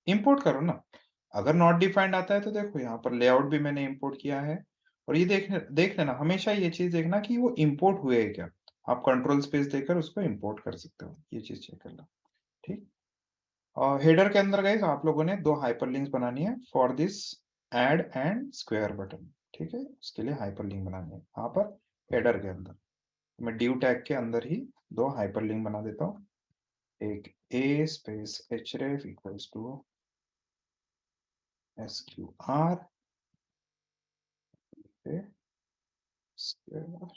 इंपोर्ट करो ना, अगर नॉट डिफाइंड आता है तो देखो यहाँ पर लेआउट भी मैंने इंपोर्ट किया है, और ये देख लेना हमेशा, ये चीज देखना कि वो इंपोर्ट हुए है क्या। आप कंट्रोल स्पेस देकर उसको इंपोर्ट कर सकते हो, ये चीज चेक करना, ठीक। और हेडर के अंदर गए आप लोगों ने दो हाइपरलिंक्स बनानी है for this add and square button, ठीक है, उसके लिए हाइपरलिंक बनानी है यहाँ पर हेडर के अंदर। मैं ड्यू टैग के अंदर ही दो हाइपरलिंक बना देता हूँ, एक a space href equals to sqr square,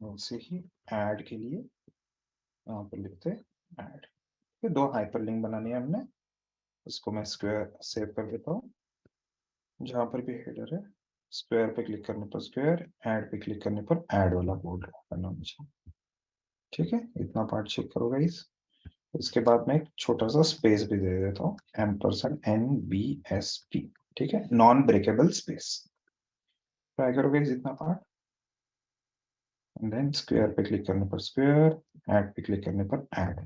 वैसे ही ऐड के लिए यहाँ पर लिखते हैं ऐड। ये दो हाइपरलिंक बनानी है हमने, उसको मैं स्क्वायर सेव कर देता हूँ। जहां पर भी हेडर है, स्क्वायर पे क्लिक करने पर स्क्वायर, ऐड पे क्लिक करने पर ऐड वाला कोड करना मुझे, ठीक है। इतना पार्ट चेक करो गाइस। इसके बाद मैं एक छोटा सा स्पेस भी दे देता हूँ, NBSP, ठीक है, नॉन ब्रेकेबल स्पेस। ट्राई करो गाइस इतना पार्ट, एंड देन स्क्वायर पे क्लिक करने पर स्क्वायर, ऐड पे क्लिक करने पर ऐड।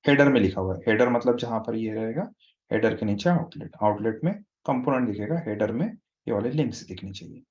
हेडर में लिखा हुआ है, हेडर मतलब जहां पर ये रहेगा, हेडर के नीचे आउटलेट, आउटलेट में कंपोनेंट दिखेगा, हेडर में ये वाले लिंक्स दिखनी चाहिए।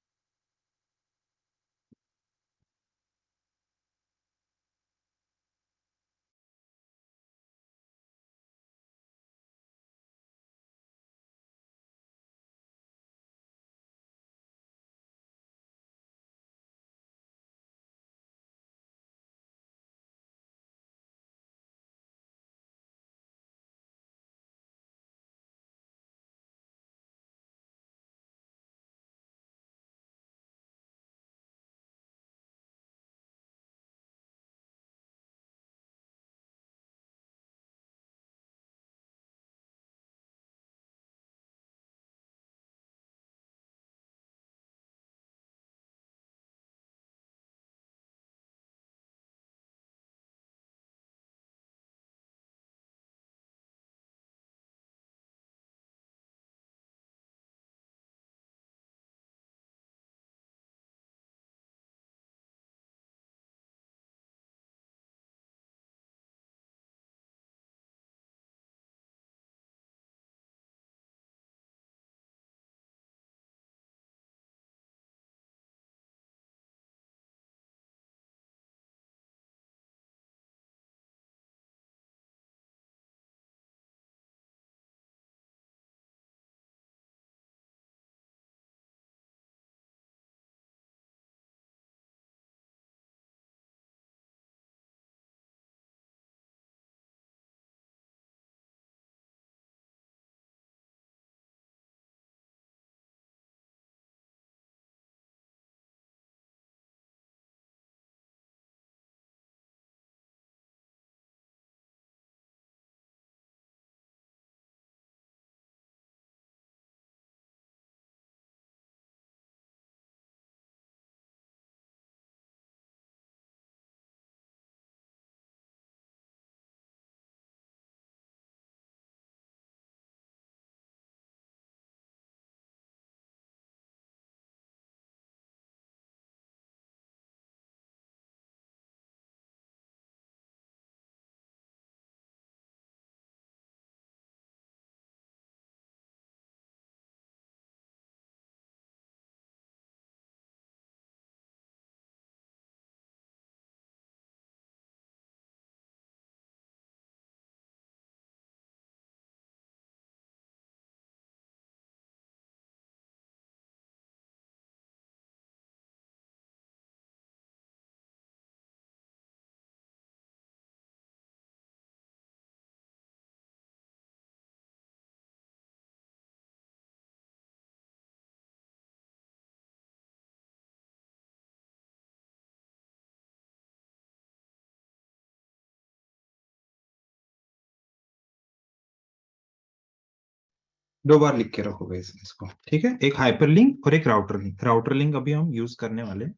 दो बार लिख के रखोगे इसको, ठीक है। एक हाइपरलिंक और एक राउटर लिंक। राउटर लिंक अभी हम यूज करने वाले हैं,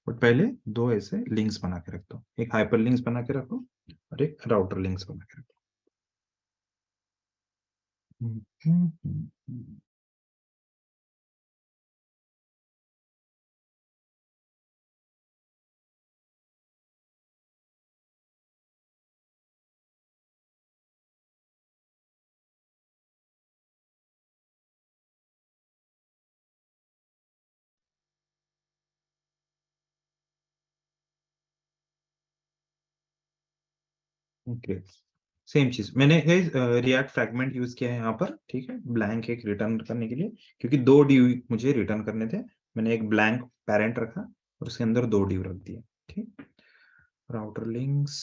बट पहले दो ऐसे लिंक्स बना के रख दो। एक हाइपर लिंक्स बना के रखो और एक राउटर लिंक्स बना के रखो। ओके, सेम चीज मैंने रिएक्ट फ्रैगमेंट यूज किया है यहाँ पर, ठीक है, ब्लैंक एक रिटर्न करने के लिए, क्योंकि दो डिव मुझे रिटर्न करने थे। मैंने एक ब्लैंक पेरेंट रखा और उसके अंदर दो डिव रख दिए, ठीक। Router links,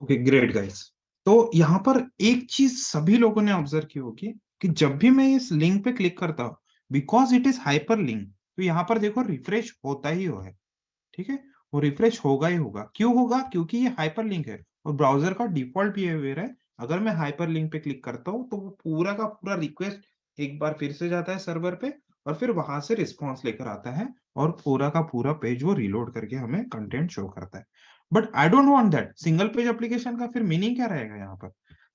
okay great guys. तो यहाँ पर एक चीज सभी लोगों ने ऑब्जर्व की होगी कि जब भी मैं इस लिंक पे क्लिक करता हूँ, because it is hyper link, तो यहाँ पर देखो रिफ्रेश होता ही हो है, ठीक है। वो रिफ्रेश होगा ही होगा। क्यों होगा? क्योंकि ये हाइपर लिंक है और ब्राउजर का डिफॉल्ट बिहेवियर है। अगर मैं हाइपर लिंक पे क्लिक करता हूँ तो वो पूरा का पूरा रिक्वेस्ट एक बार फिर से जाता है सर्वर पे और फिर वहां से रिस्पॉन्स लेकर आता है और पूरा का पूरा पेज वो रिलोड करके हमें कंटेंट शो करता है। But I don't want that. Single page application का फिर मीनिंग क्या रहेगा यहाँ पर?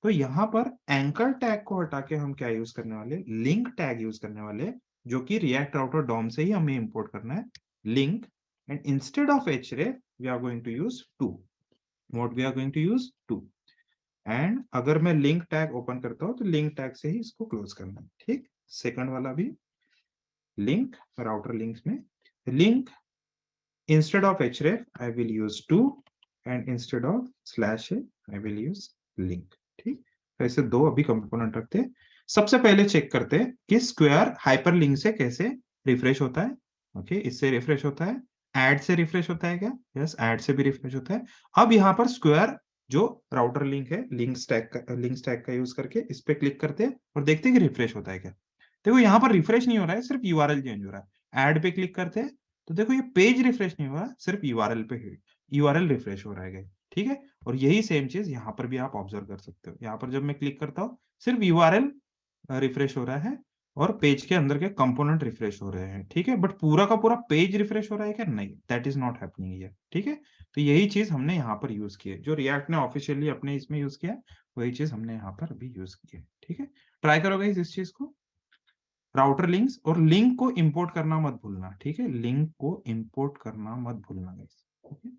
तो यहाँ पर एंकर टैग को हटा के हम क्या यूज करने वाले? लिंक टैग यूज करने वाले, जो कि रिएक्ट राउटर डॉम से ही हमें इंपोर्ट करना है। Link, and instead of href we are going to use to। what we are going to use to। and अगर मैं लिंक टैग ओपन करता हूं तो लिंक टैग से ही इसको क्लोज करना है, ठीक। सेकंड वाला भी लिंक, राउटर लिंक्स में link, instead of href I will use to, and instead of slash I will use link, ठीक। तो ऐसे दो अभी कंपोनेंट रखते हैं। सबसे पहले चेक करते हैं कि स्क्वायर हाइपर लिंक से कैसे रिफ्रेश होता है। ओके, इससे रिफ्रेश होता है। ऐड से रिफ्रेश होता है क्या? यस, ऐड से भी रिफ्रेश होता है। अब यहाँ पर स्क्वायर जो राउटर लिंक है, लिंक स्टैक का यूज करके इस पे क्लिक करते हैं और देखते हैं कि रिफ्रेश होता है क्या। देखो यहाँ पर रिफ्रेश नहीं हो रहा है, सिर्फ यूआरएल चेंज हो रहा है। ऐड पे क्लिक करते हैं तो देखो ये पेज रिफ्रेश नहीं हुआ, सिर्फ यूआरएल पे यूआरएल रिफ्रेश हो रहा है, ठीक है। और यही सेम चीज यहाँ पर भी आप ऑब्जर्व कर सकते हो। यहाँ पर जब मैं क्लिक करता हूँ सिर्फ यूआरएल रिफ्रेश हो रहा है और पेज के अंदर के कंपोनेंट रिफ्रेश हो रहे हैं, ठीक है। बट पूरा का पूरा पेज रिफ्रेश हो रहा है क्या? नहीं, that is not happening here, ठीक है। तो यही चीज हमने यहाँ पर यूज की है, जो रिएक्ट ने ऑफिशियली अपने इसमें यूज किया है, वही चीज हमने यहाँ पर भी यूज की है, ठीक है। ट्राई करोगे इस चीज को, राउटर लिंक्स। और लिंक को इंपोर्ट करना मत भूलना, ठीक है, लिंक को इंपोर्ट करना मत भूलना guys, okay.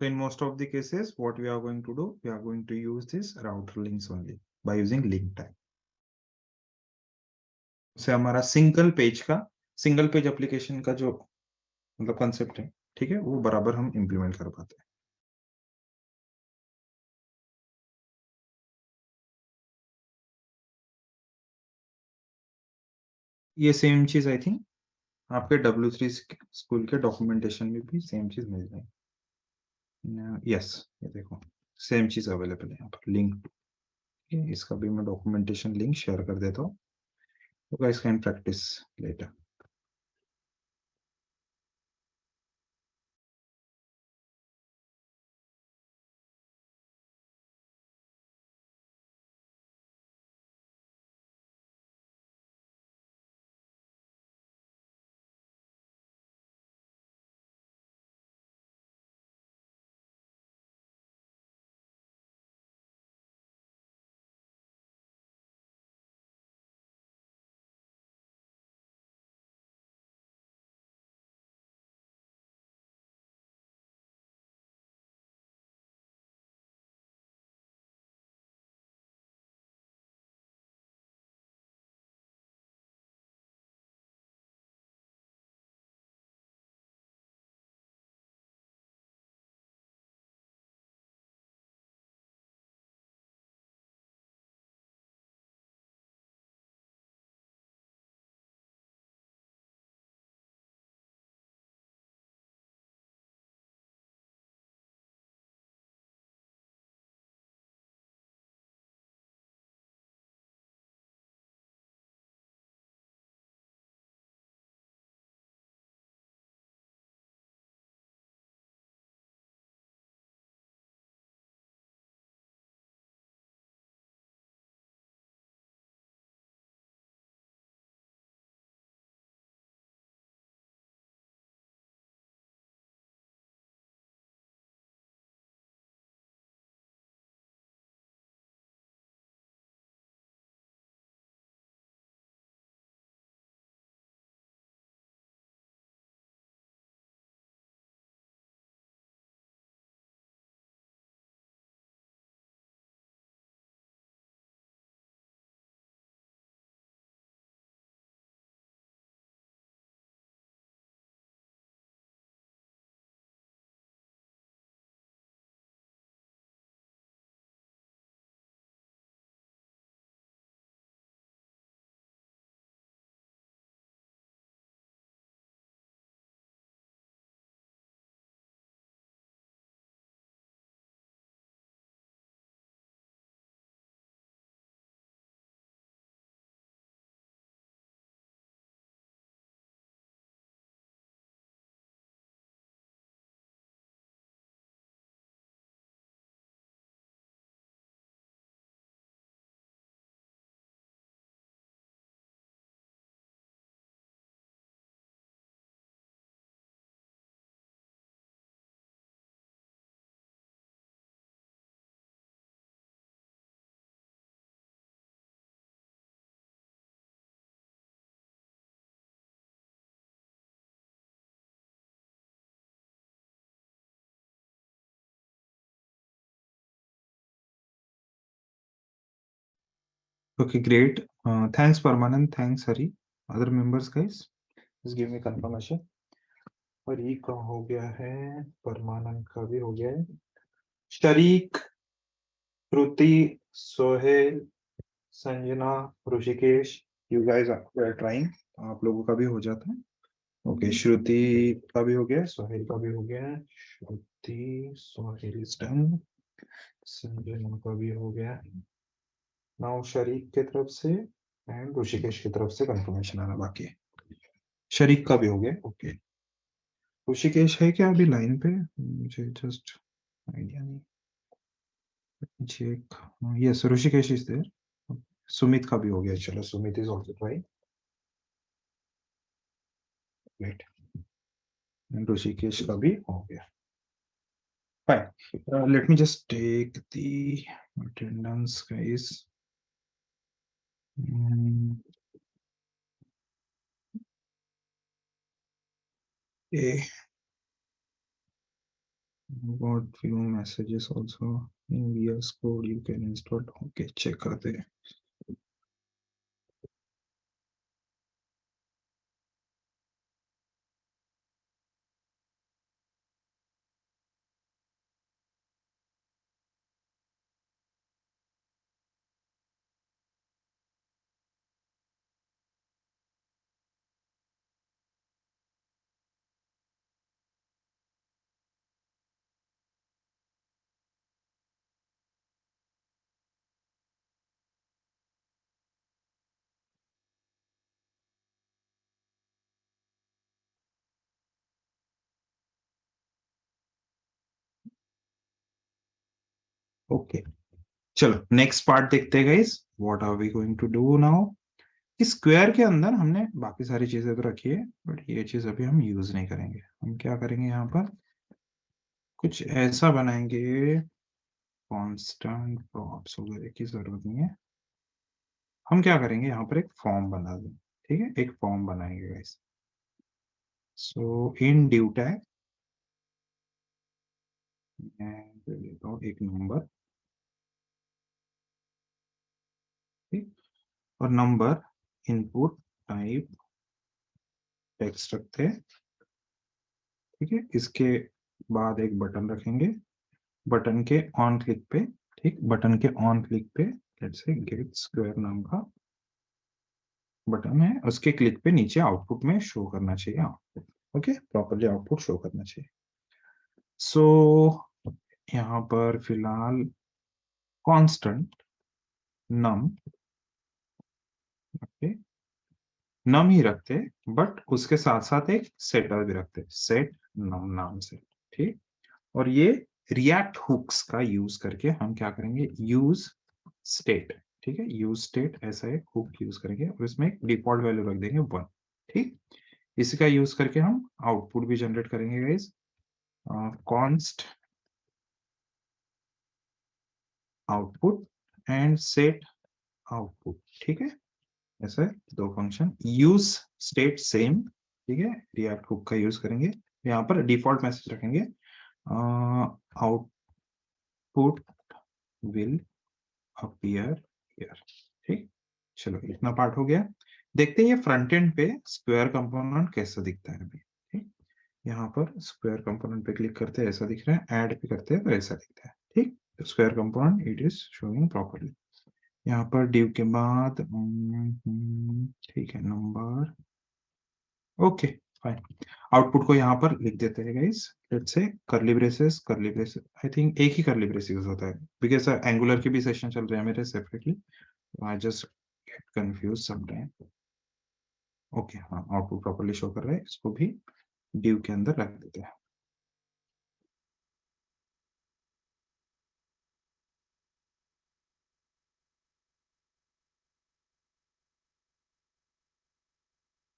So in most of the cases, what we are going to do, we are going to use this router links only by using link tag. से हमारा सिंगल पेज एप्लीकेशन का जो मतलब concept है, ठीक है, वो बराबर हम इंप्लीमेंट कर पाते हैं. ये सेम चीज आई थिंक आपके W3 स्कूल के डॉक्यूमेंटेशन में भी सेम चीज मिल जाएगी. यस, ये देखो सेम चीज अवेलेबल है यहाँ पर लिंक. इसका भी मैं डॉक्यूमेंटेशन लिंक शेयर कर देता हूँ. You guys can practice later. Okay, great. Thanks, Parmanand. Thanks, Hari. Other members, guys, just give me confirmation. हरी का हो गया है, परमानंद का भी हो गया है, शरीक, Shruti, Sohail, Sanjana, Rishikesh, you guys are trying. आप लोगों का भी हो जाता है. ओके, श्रुति का भी हो गया है, सोहेल का भी हो गया है. श्रुति, सोहेल इज डन. संजना का भी हो गया है. नाउ शरीक की तरफ से एंड ऋषिकेश की तरफ से कंफर्मेशन आना बाकी है. शरीक का भी हो गया. ओके, ऋषिकेश है क्या अभी लाइन पे? मुझे जस्ट आइडिया नहीं. Check. Yes, Rishikesh is there. Sumit का भी हो गया. चलो, Sumit is also trying. Right, and Rishikesh का भी हो गया. Fine. Let me just take the attendance guys. got few messages also in VS Code you can install. Okay, check करते हैं. ओके, चलो नेक्स्ट पार्ट देखते हैं guys. What are we going to do now? इस square के अंदर हमने बाकी सारी चीजें तो रखी है, बट ये चीज अभी हम यूज नहीं करेंगे. हम क्या करेंगे, यहाँ पर कुछ ऐसा बनाएंगे. कांस्टेंट प्रॉप्स वगैरह की जरूरत नहीं है. हम क्या करेंगे, यहाँ पर एक फॉर्म बना दें. ठीक है, एक फॉर्म बनाएंगे guys. So in due tag मैं दे देता हूँ एक नंबर. ठीक, और नंबर इनपुट टाइप टेक्स्ट रखते हैं. ठीक है, इसके बाद एक बटन रखेंगे. बटन के ऑन क्लिक पे, ठीक, बटन के ऑन क्लिक पे लेट्स से गेट स्क्वायर नाम का बटन है, उसके क्लिक पे नीचे आउटपुट में शो करना चाहिए output. Okay, properly output show करना चाहिए. सो यहाँ पर फिलहाल कांस्टेंट नम, ओके, नम ही रखते, बट उसके साथ साथ एक सेटर भी रखते, सेट नम नाम से. ठीक, और ये रिएक्ट हुक्स का यूज करके हम क्या करेंगे, यूज स्टेट. ठीक है, यूज स्टेट ऐसा एक हुक यूज करेंगे और इसमें एक डिफॉल्ट वैल्यू रख देंगे 1. ठीक, इसी का यूज करके हम आउटपुट भी जनरेट करेंगे guys. Const output and set output. ठीक है, ऐसा है दो फंक्शन. Use state same. ठीक है, रिएक्ट हुक का यूज करेंगे. यहाँ पर डिफॉल्ट मैसेज रखेंगे आउटपुट विल अपीयर हियर. ठीक, चलो इतना पार्ट हो गया. देखते हैं ये फ्रंट एंड पे स्क्वायर कंपोनेंट कैसा दिखता है अभी. ठीक, यहाँ पर स्क्वायर कंपोनेंट पे क्लिक करते हैं, ऐसा दिख रहा है. ऐड पे करते हैं तो ऐसा दिखता है. ठीक, square component it is showing properly. यहाँ पर डिव के बाद ठीक है, नंबर. Okay, fine. आउटपुट को यहाँ पर लिख देते हैं guys. Let's say curly braces, curly braces, I think एक ही कर्ली ब्रेस यूज होता है बिकॉज एंगुलर की भी सेशन चल रहे हैं मेरे separately. I just get confuse sometime. Okay, हाँ, आउटपुट प्रॉपर्ली शो कर रहा है. इसको भी डिव के अंदर रख देते हैं.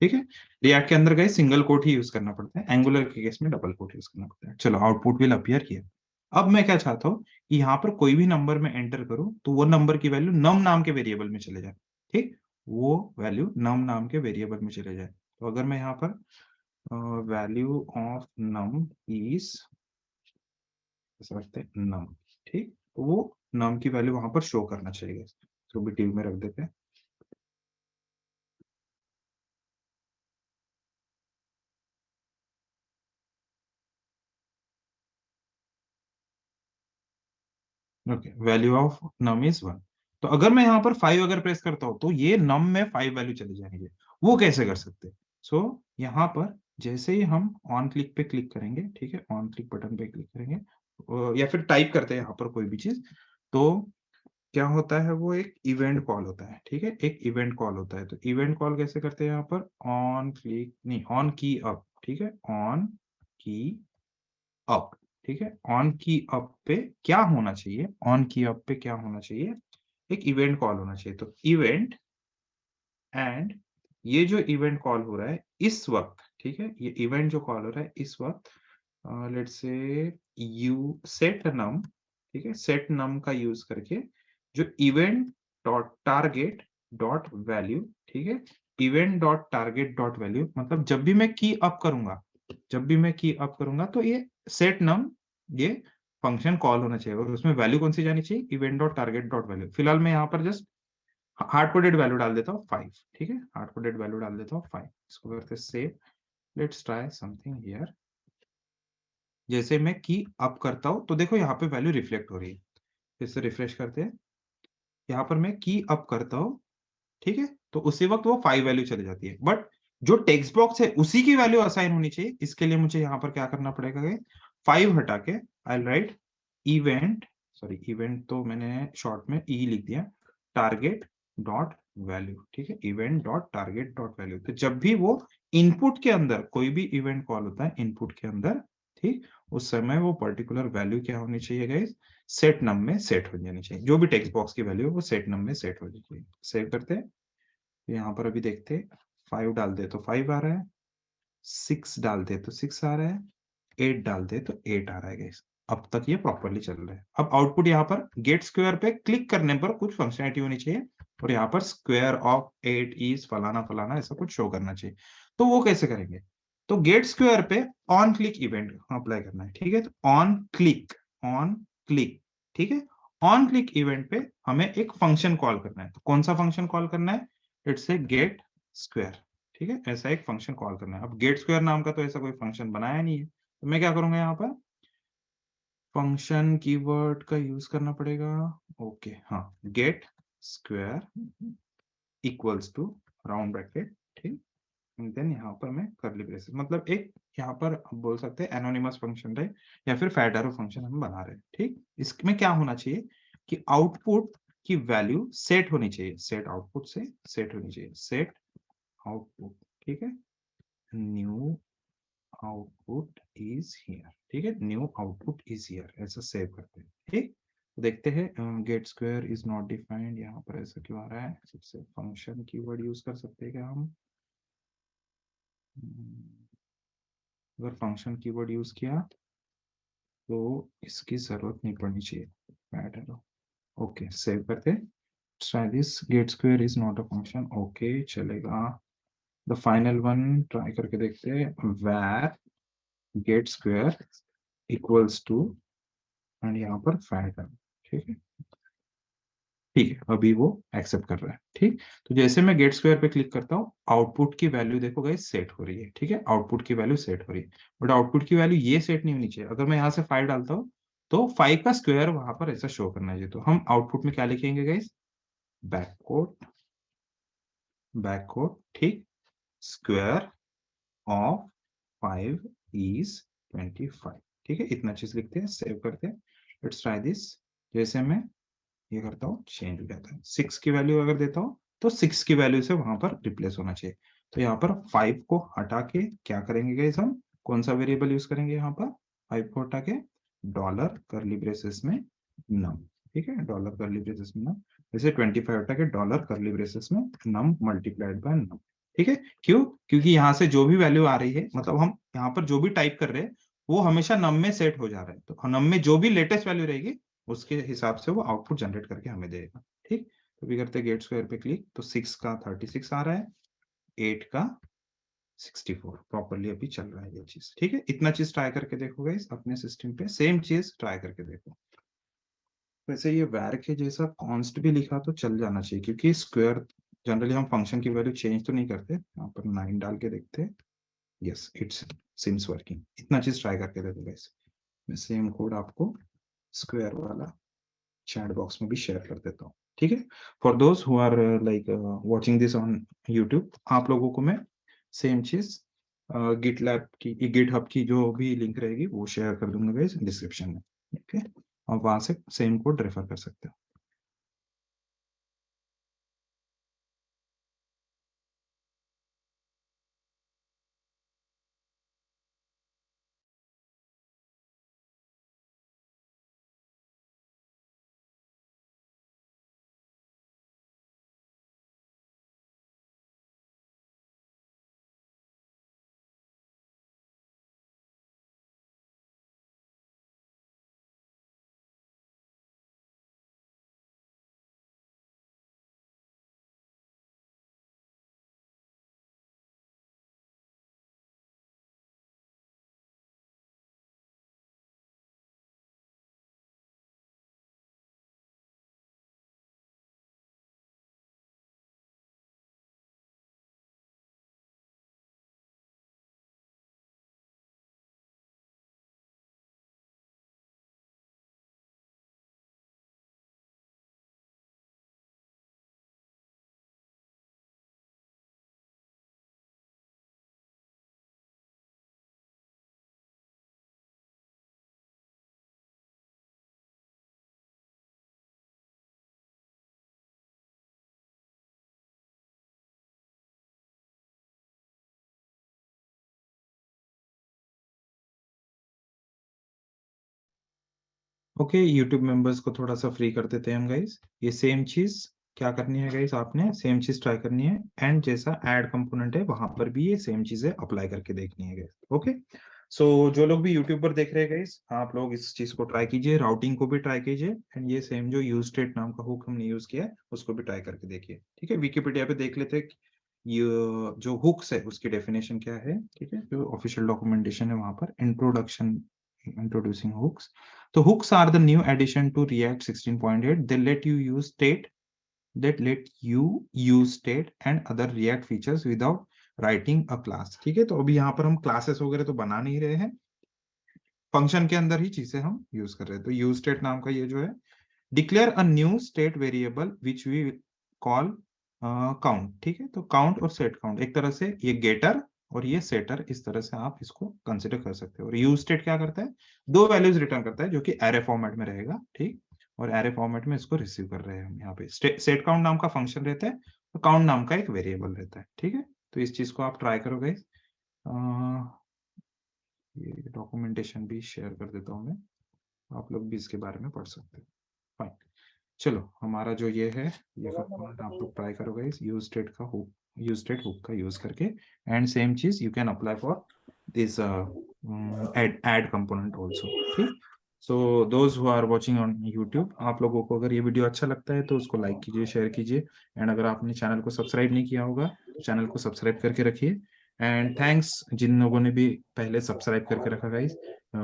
ठीक है, रिएक्ट के अंदर गए सिंगल कोट ही यूज करना पड़ता है, एंगुलर के केस में डबल कोट यूज करना पड़ता है. चलो आउटपुट विल अपीयर किया. अब मैं क्या चाहता हूँ कि यहाँ पर कोई भी नंबर में एंटर करूँ तो वो नंबर की वैल्यू नम नाम के वेरिएबल में चले जाए. ठीक, वो वैल्यू नम नाम के वेरिएबल में चले जाए. तो अगर मैं यहाँ पर वैल्यू ऑफ नम इज रखते हैं नम. ठीक, तो वो नम की वैल्यू वहां पर शो करना चाहिए. तो भी टीव में रख देते हैं. Okay, value of num is 1. तो अगर मैं यहाँ पर 5 अगर प्रेस करता हूँ तो ये नम में 5 वैल्यू चले जाएंगे. वो कैसे कर सकते हैं? सो यहाँ पर जैसे ही हम ऑन क्लिक पे क्लिक करेंगे, ठीक है, ऑन क्लिक बटन पे क्लिक करेंगे या फिर टाइप करते हैं यहाँ पर कोई भी चीज, तो क्या होता है, वो एक इवेंट कॉल होता है. ठीक है, एक इवेंट कॉल होता है. तो इवेंट कॉल कैसे करते हैं यहाँ पर, ऑन क्लिक नहीं, ऑन की अप. ठीक है, ऑन की अप. ठीक है, ऑन की अप पे क्या होना चाहिए, ऑन की अप पे क्या होना चाहिए, एक इवेंट कॉल होना चाहिए. तो इवेंट एंड ये जो इवेंट कॉल हो रहा है इस वक्त, ठीक है, ये इवेंट जो कॉल हो रहा है इस वक्त, लेट्स से यू सेट नम. ठीक है, सेट नम का यूज करके जो event dot target dot value. ठीक है, event dot target dot value मतलब जब भी मैं की अप करूंगा, जब भी मैं की अप करूंगा तो ये सेट नम ये फंक्शन कॉल होना चाहिए और उसमें वैल्यू कौन सी जानी चाहिए, event dot target dot value. फिलहाल मैं यहाँ पर जस्ट हार्ड कोडेड वैल्यू डाल देता हूँ 5, ठीक है, हार्ड कोडेड वैल्यू डाल देता हूँ 5। इसको करते save, let's try something here. जैसे मैं की अप करता हूँ तो देखो यहाँ पे वैल्यू रिफ्लेक्ट हो रही है। फिर से रिफ्रेश करते हैं, यहाँ पर मैं की अप करता हूँ, ठीक है, तो उसी वक्त वो 5 वैल्यू चली जाती है, बट जो टेक्स्ट बॉक्स है उसी की वैल्यू असाइन होनी चाहिए। इसके लिए मुझे यहाँ पर क्या करना पड़ेगा, 5 हटा के आई राइट इवेंट, सॉरी इवेंट तो मैंने शॉर्ट में ई लिख दिया, टारगेट डॉट वैल्यू, ठीक है, event dot target dot value. तो जब भी वो इनपुट के अंदर कोई भी इवेंट कॉल होता है इनपुट के अंदर, ठीक, उस समय वो पर्टिकुलर वैल्यू क्या होनी चाहिए गाइस, सेट नम में सेट हो जानी चाहिए। जो भी टेक्स्ट बॉक्स की वैल्यू है वो सेट नम में सेट हो जानी चाहिए। सेव करते हैं, यहाँ पर अभी देखते हैं, 5 डाल दे तो 5 आ रहा है, 6 डाल दे तो 6 आ रहा है, 8 डाल दे तो 8 आ रहा है गाइस। अब तक ये प्रॉपरली चल रहा है। अब आउटपुट यहाँ पर गेट स्क्वायर पे क्लिक करने पर कुछ फंक्शनलिटी होनी चाहिए और यहाँ पर स्क्वायर ऑफ 8 इज फलाना फलाना ऐसा कुछ शो करना चाहिए। तो वो कैसे करेंगे, तो गेट स्क्वायर पे ऑन क्लिक इवेंट अप्लाई करना है, ठीक है, तो ऑन क्लिक, ठीक है, ऑन क्लिक इवेंट पे हमें एक फंक्शन कॉल करना है। तो कौन सा फंक्शन कॉल करना है, इट्स ए गेट स्क्वायर, ठीक है, ऐसा एक फंक्शन कॉल करना है। अब गेट स्क्वायर नाम का तो ऐसा कोई फंक्शन बनाया नहीं है, तो मैं क्या करूंगा, यहाँ पर फंक्शन कीवर्ड का यूज करना पड़ेगा। ओके हाँ, get square equals to round bracket, ठीक, देन यहाँ पर मैं करली ब्रेसेस, मतलब एक यहाँ पर हम बोल सकते हैं एनोनिमस फंक्शन टाइप या फिर फैट एरो फंक्शन हम बना रहे हैं, ठीक। इसमें क्या होना चाहिए कि आउटपुट की वैल्यू सेट होनी चाहिए, सेट आउटपुट से सेट होनी चाहिए, सेट आउटपुट, ठीक है, न्यू आउटपुट इज हियर, ठीक है, न्यू आउटपुट इज हियर, ऐसा सेव करते हैं, ठीक। देखते हैं get square is not defined, यहाँ पर ऐसा क्यों आ रहा है, सबसे फंक्शन कीवर्ड यूज कर सकते हैं क्या हम, अगर फंक्शन कीवर्ड यूज किया तो इसकी जरूरत नहीं पड़नी चाहिए, मैटर, ओके सेव करते, try this get square is not a function, ओके चलेगा। द फाइनल वन ट्राई करके देखते हैं, where get square equals to and यहाँ पर फैट, ठीक है, ठीक है, अभी वो एक्सेप्ट कर रहा है, ठीक। तो जैसे मैं गेट स्क्वायर पे क्लिक करता हूँ आउटपुट की वैल्यू देखो गाइस सेट हो रही है, ठीक है, आउटपुट की वैल्यू सेट हो रही है, बट आउटपुट की वैल्यू ये सेट नहीं होनी चाहिए। अगर मैं यहाँ से 5 डालता हूँ तो 5 का स्क्वायर वहां पर ऐसा शो करना चाहिए। तो हम आउटपुट में क्या लिखेंगे गाइस, बैककोट, बैककोट, ठीक, स्क्वायर ऑफ 5 इज 25, ठीक है, इतना चीज लिखते हैं, सेव करते हैं, लेट्स ट्राई दिस। जैसे मैं ये करता हूँ चेंज हो जाता है, 6 की वैल्यू अगर देता हूँ तो 6 की वैल्यू से वहां पर रिप्लेस होना चाहिए। तो यहाँ पर 5 को हटा के क्या करेंगे गाइस, हम कौन सा वेरिएबल यूज करेंगे, यहाँ पर 5 को हटा के डॉलर करली ब्रेसेस में नम, ठीक है, डॉलर करली ब्रेसेस में नम, जैसे 25 हटा के डॉलर करली ब्रेसेस में नम मल्टीप्लाइड बाय नम, ठीक है। क्यों, क्योंकि यहाँ से जो भी वैल्यू आ रही है, मतलब हम यहाँ पर जो भी टाइप कर रहे हैं वो हमेशा नम में सेट हो जा रहा है, तो नम में जो भी लेटेस्ट वैल्यू रहेगी उसके हिसाब से वो आउटपुट जनरेट करके हमें देगा, ठीक। तो भी करते गेट स्क्वायर पे क्लिक, तो 6 का 36 आ रहा है, 8 का 64, प्रॉपरली अभी चल रहा है ये चीज, ठीक है। इतना चीज ट्राई करके देखो गाइस अपने सिस्टम पे, सेम चीज ट्राई करके देखो। वैसे ये var के जैसा कॉन्स्ट भी लिखा तो चल जाना चाहिए, क्योंकि स्क्वायर जनरली हम फंक्शन की वैल्यू चेंज तो नहीं करते। यहाँ पर 9 डाल के देखते हैं, यस इट्स सिम्स वर्किंग। इतना चीज ट्राई करके देखो गाइस। मैं सेम कोड आपको स्क्वायर वाला चैट बॉक्स में भी शेयर कर देता हूँ, ठीक है। For those who are like watching this on YouTube, आप लोगों को मैं सेम चीज गिट लैब की, गिट हब की जो भी लिंक रहेगी वो शेयर कर दूंगा गाइस डिस्क्रिप्शन में, ठीक है, और वहां से सेम कोड रेफर कर सकते हो। ओके, यूट्यूब मेंबर्स को थोड़ा सा फ्री कर देते हैं हम गाइस। ये सेम चीज क्या करनी है गाइस, आपने सेम चीज ट्राई करनी है, एंड जैसा ऐड कंपोनेंट है वहां पर भी ये सेम चीजें अप्लाई करके देखनी है गाइस। ओके, सो जो लोग भी यूट्यूब पर देख रहे हैं गाइस, आप लोग इस चीज को ट्राई कीजिए, राउटिंग को भी ट्राई कीजिए, एंड ये सेम जो यूज स्टेट नाम का हुक हमने यूज किया है उसको भी ट्राई करके देखिए। ठीक है, विकिपीडिया पे देख लेते हैं ये जो हुक्स है उसकी डेफिनेशन क्या है। ठीक है, जो ऑफिशियल डॉक्यूमेंटेशन है वहां पर introduction, introducing hooks. So hooks are the new addition to React 16.8. They let you use state, that let you use state and other React features without writing a class. ठीक है, तो अभी यहाँ पर हम क्लासेस वगैरह तो बना नहीं रहे हैं, फंक्शन के अंदर ही चीजें हम यूज कर रहे हैं। तो यूज स्टेट नाम का ये जो है, declare a new state variable which we call count. ठीक है, तो काउंट और सेट काउंट एक तरह से ये गेटर और ये सेटर, इस तरह से आप इसको कंसिडर कर सकते हो। और यूज स्टेट क्या करता है, दो वैल्यूज रिटर्न करता है जो कि एरे फॉर्मेट में रहेगा। ठीक, और एरे फॉर्मेट में इसको रिसीव कर रहे हैं हम यहाँ पे। सेट काउंट नाम का फंक्शन रहता है, तो काउंट नाम का एक वेरिएबल रहता है। ठीक है, तो इस चीज को आप ट्राई करो गाइस। ये डॉक्यूमेंटेशन भी शेयर कर देता हूँ मैं, आप लोग भी इसके बारे में पढ़ सकते हो। फाइन, चलो हमारा जो ये है, ये कंपोनेंट आप लोग ट्राई करो गाइस, यूज स्टेट का हुक, यूज स्टेट हुक का यूज करके, एंड सेम चीज you can apply for this add component also. ठीक, so those who are watching on YouTube, आप लोगों को अगर ये वीडियो अच्छा लगता है तो उसको लाइक कीजिए, शेयर कीजिए, एंड अगर आपने चैनल को सब्सक्राइब नहीं किया होगा तो चैनल को सब्सक्राइब करके रखिए। एंड थैंक्स जिन लोगों ने भी पहले सब्सक्राइब करके रखा guys.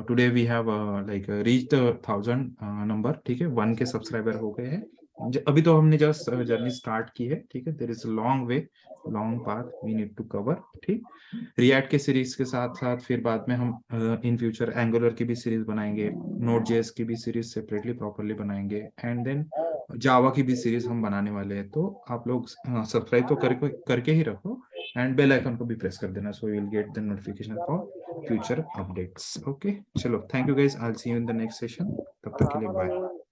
Today we have like reach the 1000 number. ठीक है, 1 के सब्सक्राइबर हो गए हैं। अभी तो हमने जस्ट जर्नी स्टार्ट की है। ठीक है, there is a long way, long path we need to cover. ठीक, रिएक्ट के सीरीज के साथ साथ फिर बाद में हम इन फ्यूचर एंगुलर की भी सीरीज बनाएंगे, नोड जेएस की भी सीरीज सेपरेटली प्रॉपरली बनाएंगे, एंड देन जावा की भी सीरीज हम बनाने वाले हैं। तो आप लोग सब्सक्राइब तो करके ही रखो, एंड बेल आइकन को भी प्रेस कर देना, so you will get the notification for future updates. Okay, चलो thank you guys, I will see you in the next session, तब तक के लिए बाय।